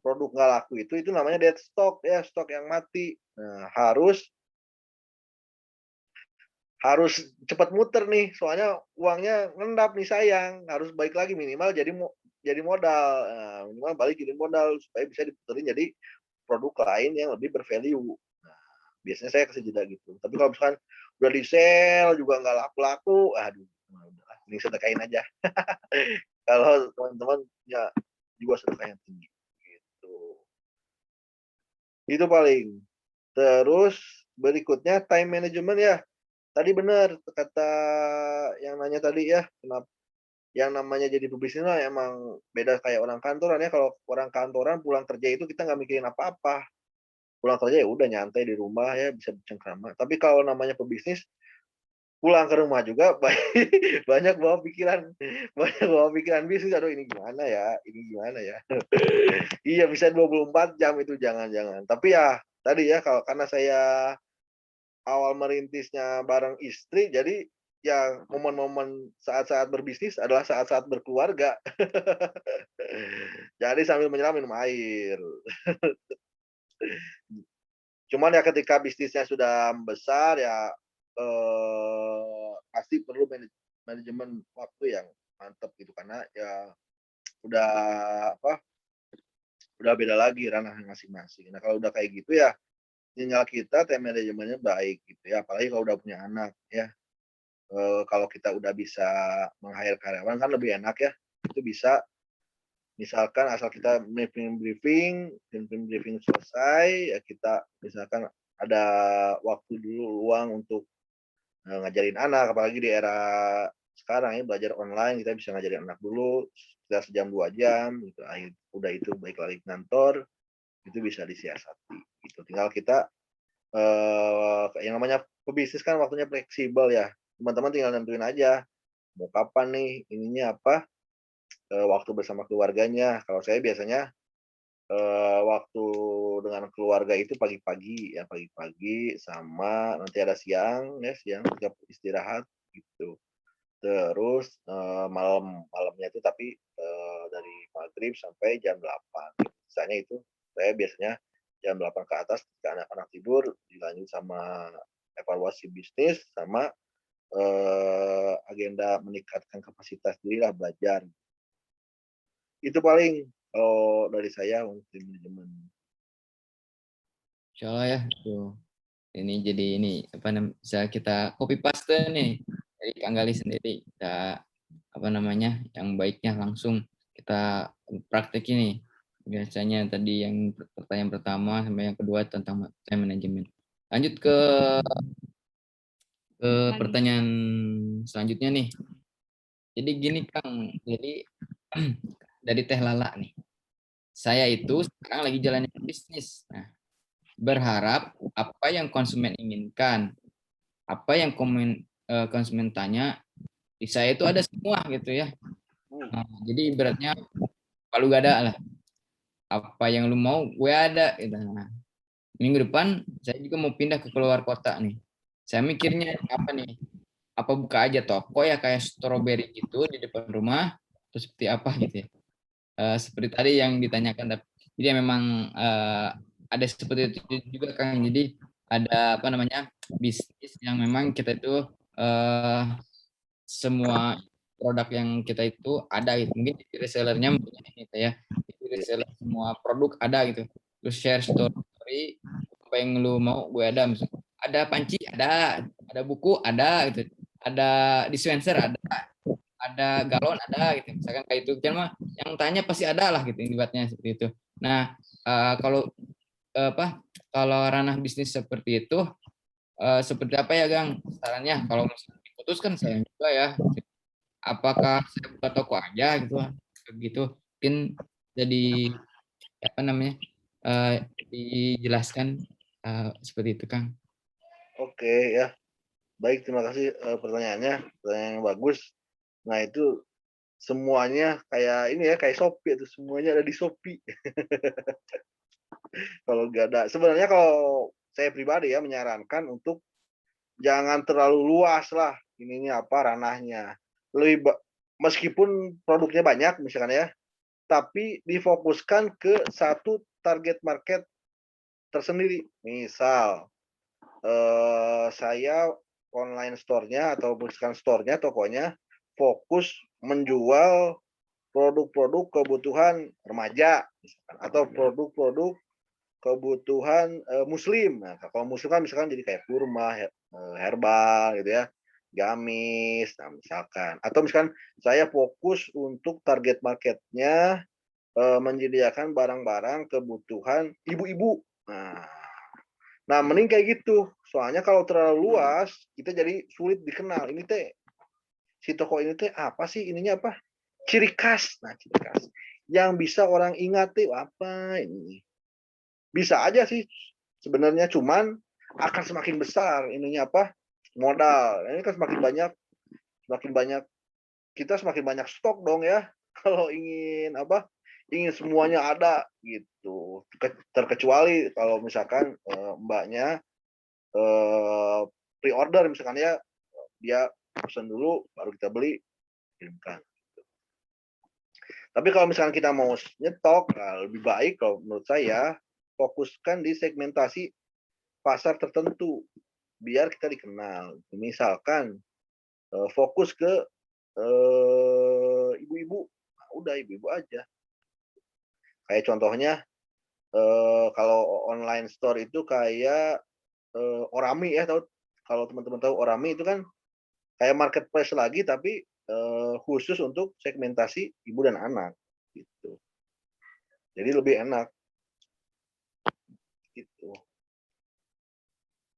produk nggak laku itu namanya dead stock ya, stok yang mati. Nah, harus cepat muter nih, soalnya uangnya ngendap nih sayang, harus balik lagi minimal jadi modal. Nah, minimal balik jadi modal supaya bisa diputerin jadi produk lain yang lebih bervalue. Nah, biasanya saya kasih jeda gitu. Tapi kalau misalkan udah di-sell juga nggak laku-laku, aduh, udahlah, mending sedekahin aja. Kalau teman-teman punya jiwa sedekah yang tinggi, gitu. Itu paling. Terus berikutnya time management ya. Tadi benar kata yang nanya tadi ya, yang namanya jadi pebisnis mah emang beda kayak orang kantoran ya. Kalau orang kantoran pulang kerja itu kita nggak mikirin apa-apa. Pulang kerja ya udah nyantai di rumah ya, bisa bercengkrama. Tapi kalau namanya pebisnis, pulang ke rumah juga banyak bawa pikiran, banyak bawa pikiran bisnis. Aduh, ini gimana ya, ini gimana ya. Iya, bisa 24 jam itu, jangan-jangan. Tapi ya tadi ya, kalau karena saya awal merintisnya bareng istri, jadi ya momen-momen saat-saat berbisnis adalah saat-saat berkeluarga. Jadi sambil menyelam minum air. Cuman ya ketika bisnisnya sudah besar ya, pasti perlu manajemen waktu yang mantap gitu, karena ya udah apa, udah beda lagi ranah masing-masing. Nah, kalau udah kayak gitu ya, sinyal kita time manajemennya baik gitu ya, apalagi kalau udah punya anak ya. Kalau kita udah bisa meng-hire karyawan kan lebih enak ya, itu bisa misalkan asal kita briefing selesai, ya kita misalkan ada waktu dulu luang untuk ngajarin anak, apalagi di era sekarang ya, belajar online kita bisa ngajarin anak dulu sekitar sejam 2 jam gitu. Udah itu baik lagi ke kantor itu bisa disiasati gitu. Tinggal kita yang namanya pebisnis kan waktunya fleksibel ya. Teman-teman tinggal nentuin aja mau kapan nih ininya apa waktu bersama keluarganya. Kalau saya biasanya waktu dengan keluarga itu pagi-pagi ya, pagi-pagi sama nanti ada siang ya, siang kita istirahat gitu. Terus, malamnya itu tapi, dari maghrib sampai jam 8. Sisanya itu saya biasanya jam 8 ke atas ketika anak-anak tidur, dilanjut sama evaluasi bisnis sama, agenda meningkatkan kapasitas diri lah, belajar. Itu paling kalau dari saya untuk tim manajemen. Insyaallah ya, tuh. Ini jadi ini, apa bisa kita copy paste nih, dari Kang Gali sendiri. Kita, apa namanya, yang baiknya langsung kita praktekin nih. Biasanya tadi yang pertanyaan pertama sampai yang kedua tentang time management. Lanjut ke pertanyaan selanjutnya nih. Jadi gini Kang, jadi dari Teh Lala nih. Saya itu sekarang lagi jalanin bisnis. Nah, berharap apa yang konsumen inginkan, apa yang konsumen tanya, di saya itu ada semua gitu ya. Nah, jadi ibaratnya kalau gak ada lah, apa yang lu mau gue ada gitu. Nah, minggu depan saya juga mau pindah ke keluar kota nih. Saya mikirnya apa nih? Apa buka aja toko ya kayak strawberry gitu di depan rumah, terus seperti apa gitu ya. Seperti tadi yang ditanyakan, jadi memang ada seperti itu juga Kang. Jadi ada apa namanya bisnis yang memang kita itu semua produk yang kita itu ada gitu. Mungkin di resellernya mungkin gitu ya. Di reseller semua produk ada gitu. Terus share story apa yang lu mau gue ada. Misalnya, ada panci ada buku ada gitu. Ada dispenser ada galon ada gitu. Misalkan kayak itu kan mah yang tanya pasti ada lah gitu ibaratnya seperti itu. Nah, kalau apa kalau ranah bisnis seperti itu seperti apa ya Gang sarannya kalau misalnya diputuskan saya juga ya apakah saya buka toko aja gitu begitu mungkin jadi apa namanya dijelaskan seperti itu Kang. Oke ya, baik terima kasih, pertanyaannya, pertanyaan yang bagus. Nah itu semuanya kayak ini ya, kayak Shopee itu, semuanya ada di Shopee. Kalau nggak ada sebenarnya kalau saya pribadi ya menyarankan untuk jangan terlalu luas lah ininya apa, ranahnya. Lebih meskipun produknya banyak misalkan ya, tapi difokuskan ke satu target market tersendiri. Misal, saya online store-nya atau bukan store-nya, tokonya fokus menjual produk-produk kebutuhan remaja misalkan, atau produk-produk kebutuhan, muslim. Nah, kalau muslim kan misalkan jadi kayak kurma, herbal gitu ya, gamis, nah misalkan. Atau misalkan saya fokus untuk target marketnya menyediakan barang-barang kebutuhan ibu-ibu. Nah, mending kayak gitu. Soalnya kalau terlalu luas, kita jadi sulit dikenal. Ini teh, si toko ini teh apa sih ininya apa? Ciri khas. Nah, ciri khas. Yang bisa orang ingat tuh apa ini? Bisa aja sih sebenarnya, cuman akan semakin besar ininya apa, modal. Ini kan semakin banyak kita semakin banyak stok dong ya, kalau ingin apa, ingin semuanya ada gitu. Terkecuali kalau misalkan, Mbaknya, pre-order misalkan ya, dia pesan dulu baru kita beli, kirimkan. Tapi kalau misalkan kita mau nyetok, nah lebih baik kalau menurut saya, fokuskan di segmentasi pasar tertentu, biar kita dikenal. Misalkan, fokus ke, ibu-ibu, nah udah ibu-ibu aja. Kayak contohnya, kalau online store itu kayak, Orami ya, kalau teman-teman tahu Orami itu kan kayak marketplace lagi tapi, khusus untuk segmentasi ibu dan anak, gitu. Jadi lebih enak, gitu.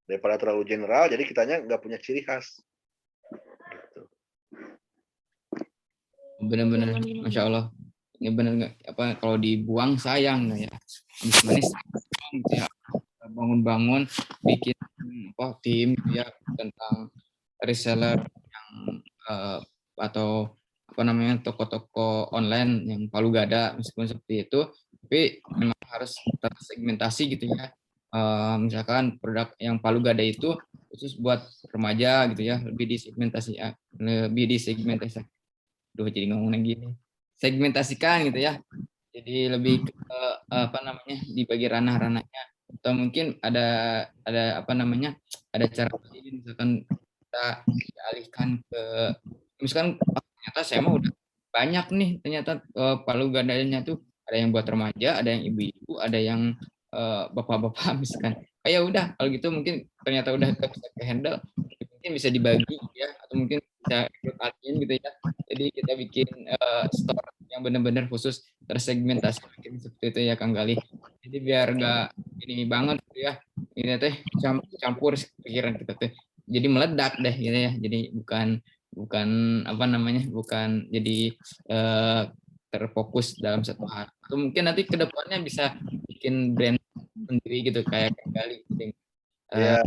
Daripada terlalu general, jadi kitanya nggak punya ciri khas, gitu. Benar-benar, Masya Allah. Ini benar nggak apa kalau dibuang sayang ya. Habis manis gitu ya. Bangun-bangun bikin apa tim gitu ya tentang reseller yang atau apa namanya toko-toko online yang Palu Gada meskipun seperti itu, tapi memang harus tersegmentasi gitu ya. Misalkan produk yang Palu Gada itu khusus buat remaja gitu ya, lebih disegmentasi. Duh, jadi ngomong gini. Segmentasikan gitu ya. Jadi lebih ke apa namanya dibagi ranah-ranahnya atau mungkin ada apa namanya ada cara lain misalkan kita dialihkan ke misalkan ternyata saya mah udah banyak nih ternyata Palu Gandanya tuh ada yang buat remaja, ada yang ibu-ibu, ada yang bapak-bapak misalkan. Ya udah kalau gitu mungkin ternyata udah bisa ke handle mungkin bisa dibagi ya atau mungkin bisa ikut admin gitu ya. Jadi kita bikin store yang benar-benar khusus tersegmentasi mungkin seperti itu ya Kang Galih. Jadi biar nggak ini banget gitu ya. Ini teh campur pikiran kita teh. Jadi meledak deh gitu ya. Jadi bukan bukan apa namanya? Bukan jadi terfokus dalam satu hal. Atau mungkin nanti ke depannya bisa bikin brand sendiri gitu kayak Kang Galih gitu. Ya.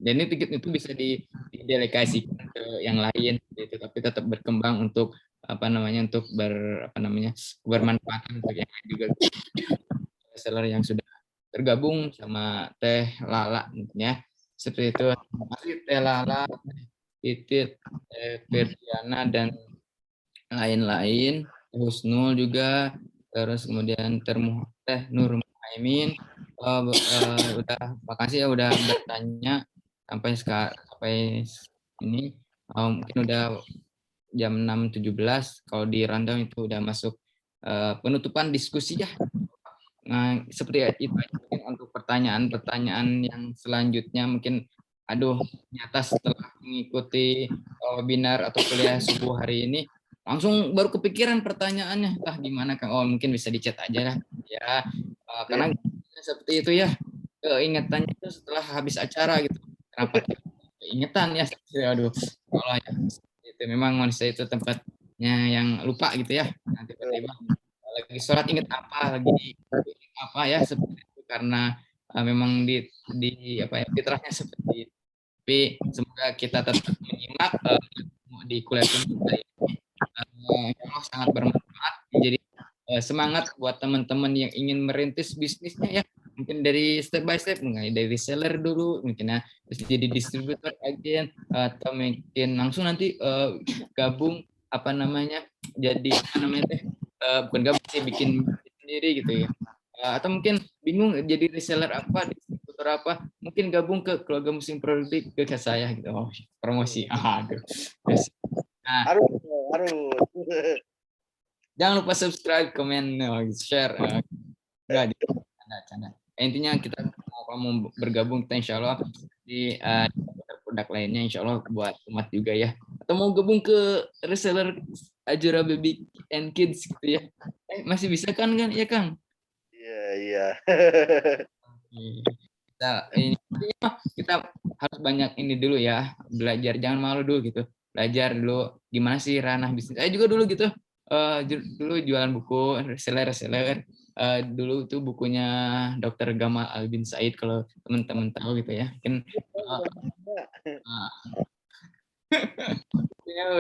Dan itu bisa didelegasikan ke yang lain gitu tapi tetap berkembang untuk apa namanya untuk apa namanya bermanfaat untuk yang lain juga seller yang sudah tergabung sama Teh Lala ya seperti itu. Terima kasih Teh Lala, Titit, Ferdiana dan lain-lain, Husnul juga, terus kemudian Teh Nur Muhaimin. Udah makasih ya udah bertanya sampai ini. Mungkin udah jam 6.17 kalau di rundown itu udah masuk penutupan diskusi ya. Nah, seperti itu aja mungkin untuk pertanyaan-pertanyaan yang selanjutnya mungkin ternyata setelah mengikuti webinar atau kuliah subuh hari ini langsung baru kepikiran pertanyaannya gimana Kang, mungkin bisa dicat aja lah ya karena seperti itu ya keingetannya itu setelah habis acara gitu kenapa keingetan ya aduh kalau ya itu memang manusia itu tempatnya yang lupa gitu ya nanti tiba-tiba lagi sholat inget apa ya seperti itu karena memang di apa ya fitrahnya seperti itu. Tapi semoga kita tetap menyimak di kuliah kita ini sangat bermanfaat menjadi semangat buat teman-teman yang ingin merintis bisnisnya ya mungkin dari step by step mulai dari seller dulu mungkin ya terus jadi distributor agen atau mungkin langsung nanti gabung apa namanya jadi apa namanya bukan gabung sih bikin sendiri gitu ya. Atau mungkin bingung jadi reseller apa, distributor apa, mungkin gabung ke keluarga muslim produktif ke saya gitu. Oh, promosi. Aduh. Nah, Harus. jangan lupa subscribe, komen, share. Enggak, canda. Intinya kita mau bergabung kita insya Allah di produk lainnya insya Allah buat umat juga ya. Atau mau gabung ke reseller Ajura Baby and Kids gitu ya. Masih bisa kan ya Kang? Iya. Kita harus banyak ini dulu ya, belajar jangan malu dulu gitu. Belajar dulu gimana sih ranah bisnis. Saya juga dulu gitu. Dulu jualan buku reseller. Dulu tuh bukunya Dr. Gamal Albin Said kalau teman-teman tahu gitu ya. Mungkin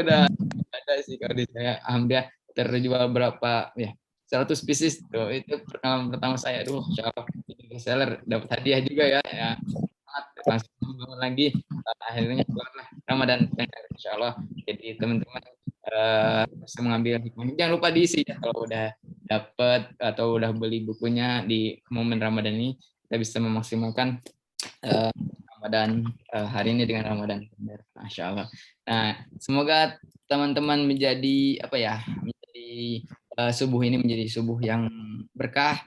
udah ada sih kalau di saya alhamdulillah terjual berapa ya 100 pieces tuh itu pertama saya seller dapat hadiah juga ya langsung bangun lagi akhirnya keluarlah Ramadan insya Allah jadi teman-teman bisa mengambil hikmahnya jangan lupa diisi ya kalau udah dapat atau udah beli bukunya di momen Ramadan ini kita bisa memaksimalkan Ramadan hari ini dengan Ramadan Masya Allah. Nah semoga teman-teman menjadi subuh ini menjadi subuh yang berkah,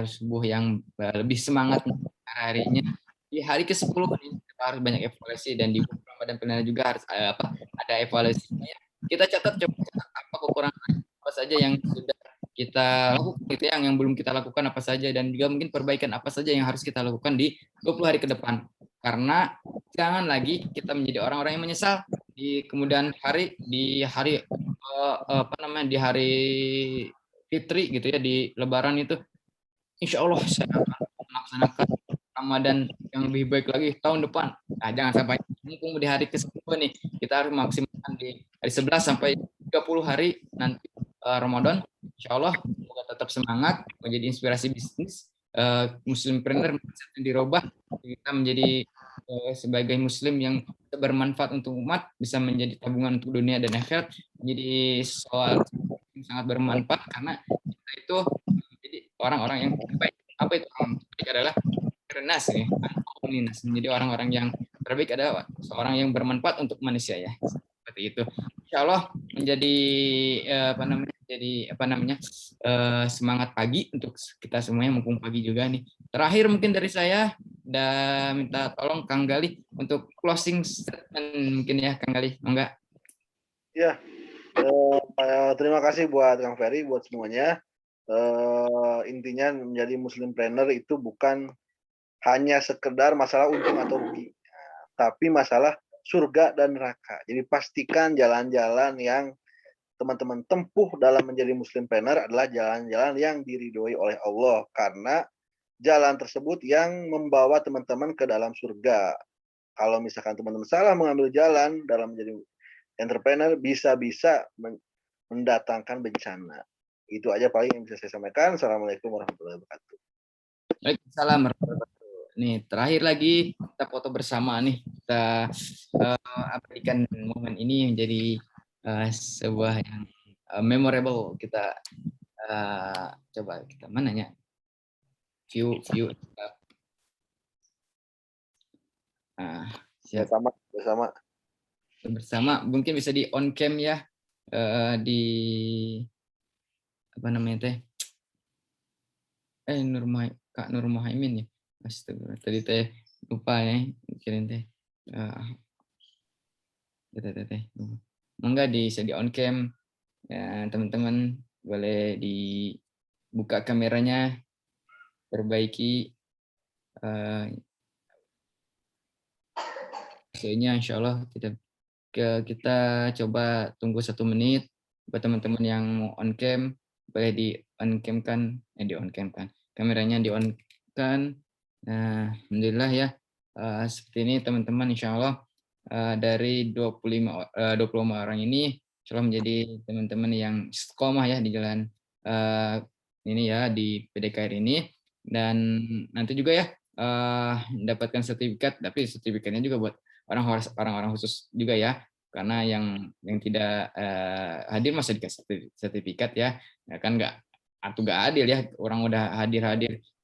subuh yang lebih semangat harinya. Di hari ke-10 ini kita harus banyak evaluasi dan di Ramadan pilihan juga harus ada evaluasinya. Kita catat apa kekurangan apa saja yang sudah kita lakukan gitu yang belum kita lakukan apa saja dan juga mungkin perbaikan apa saja yang harus kita lakukan di 20 hari ke depan. Karena jangan lagi kita menjadi orang-orang yang menyesal di kemudian hari, di hari di hari Fitri gitu ya, di Lebaran itu, insya Allah saya akan melaksanakan Ramadan yang lebih baik lagi tahun depan. Nah, jangan sampai mumpung di hari ke-10 nih, kita harus maksimalkan di hari 11 sampai 30 hari nanti Ramadan. Insya Allah semoga tetap semangat, menjadi inspirasi bisnis, Muslimpreneur mindset yang dirubah, kita menjadi sebagai Muslim yang bermanfaat untuk umat, bisa menjadi tabungan untuk dunia dan akhirat, menjadi soal yang sangat bermanfaat karena kita itu menjadi orang-orang yang baik. Apa itu orang baik adalah Renas ya, menjadi orang-orang yang terbaik adalah seorang yang bermanfaat untuk manusia ya, seperti itu. Insya Allah menjadi semangat pagi untuk kita semuanya, mumpung pagi juga nih. Terakhir mungkin dari saya, dan minta tolong Kang Gali untuk closing statement mungkin ya, Kang Gali, enggak? Ya, terima kasih buat Kang Ferry, buat semuanya. Intinya menjadi Muslimpreneur itu bukan hanya sekedar masalah untung atau rugi, tapi masalah surga dan neraka. Jadi pastikan jalan-jalan yang teman-teman tempuh dalam menjadi Muslimpreneur adalah jalan-jalan yang diridhoi oleh Allah, karena jalan tersebut yang membawa teman-teman ke dalam surga. Kalau misalkan teman-teman salah mengambil jalan dalam menjadi entrepreneur, bisa-bisa mendatangkan bencana. Itu aja paling yang bisa saya sampaikan. Assalamualaikum warahmatullahi wabarakatuh. Waalaikumsalam warahmatullahi wabarakatuh. Nih, terakhir lagi kita foto bersama nih. Kita abadikan momen ini menjadi sebuah yang memorable. Kita coba kita mananya view siap bersama mungkin bisa di on cam ya, di apa namanya teh Kak Nur Muhaimin ya, astagfirullah tadi teh lupa ya mikirin teh enggak bisa di on cam ya, teman-teman boleh dibuka kameranya, perbaiki hasilnya. Insya Allah kita coba tunggu 1 menit buat teman-teman yang mau on cam, boleh di on cam kan, kameranya di on kan. Nah, alhamdulillah ya, seperti ini teman-teman. Insya Allah dari 25 orang ini insya Allah menjadi teman-teman yang istiqomah ya di jalan ini ya, di PDKR ini, dan nanti juga ya mendapatkan sertifikat, tapi sertifikatnya juga buat orang-orang khusus juga ya, karena yang tidak hadir masa dikasih sertifikat ya kan nggak adil ya, orang udah hadir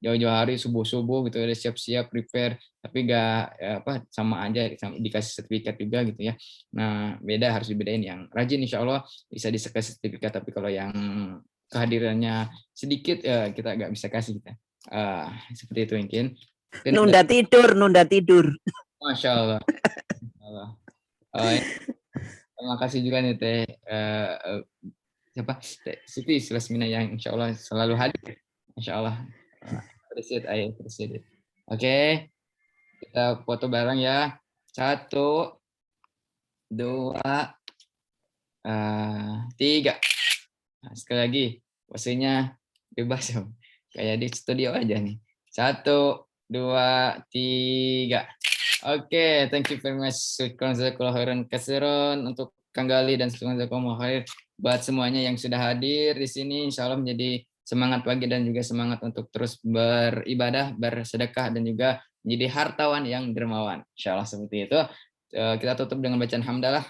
jauh-jauh hari subuh gitu, udah siap-siap prepare, tapi sama aja dikasih sertifikat juga gitu ya. Nah, beda, harus dibedain. Yang rajin insya Allah bisa dikasih sertifikat, tapi kalau yang kehadirannya sedikit ya kita nggak bisa kasih kita. Seperti itu mungkin. Nunda tidur. Masya Allah. Terima kasih juga nih Teh Siti Selasmina yang insya Allah selalu hadir. Insya Allah. Appreciate it. Oke, kita foto bareng ya. 1, 2, 3. Nah, sekali lagi, posenya bebas ya, kayak di studio aja nih. 1, 2, 3. Oke, thank you very much. Jazakallahu khairan katsiran untuk Kang Gali dan jazakallahu khair buat semuanya yang sudah hadir di sini. Insya Allah menjadi semangat pagi dan juga semangat untuk terus beribadah, bersedekah, dan juga menjadi hartawan yang dermawan. Insya Allah seperti itu. Kita tutup dengan bacaan hamdalah.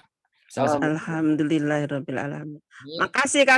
Alhamdulillahirabbil alamin. Makasih Kang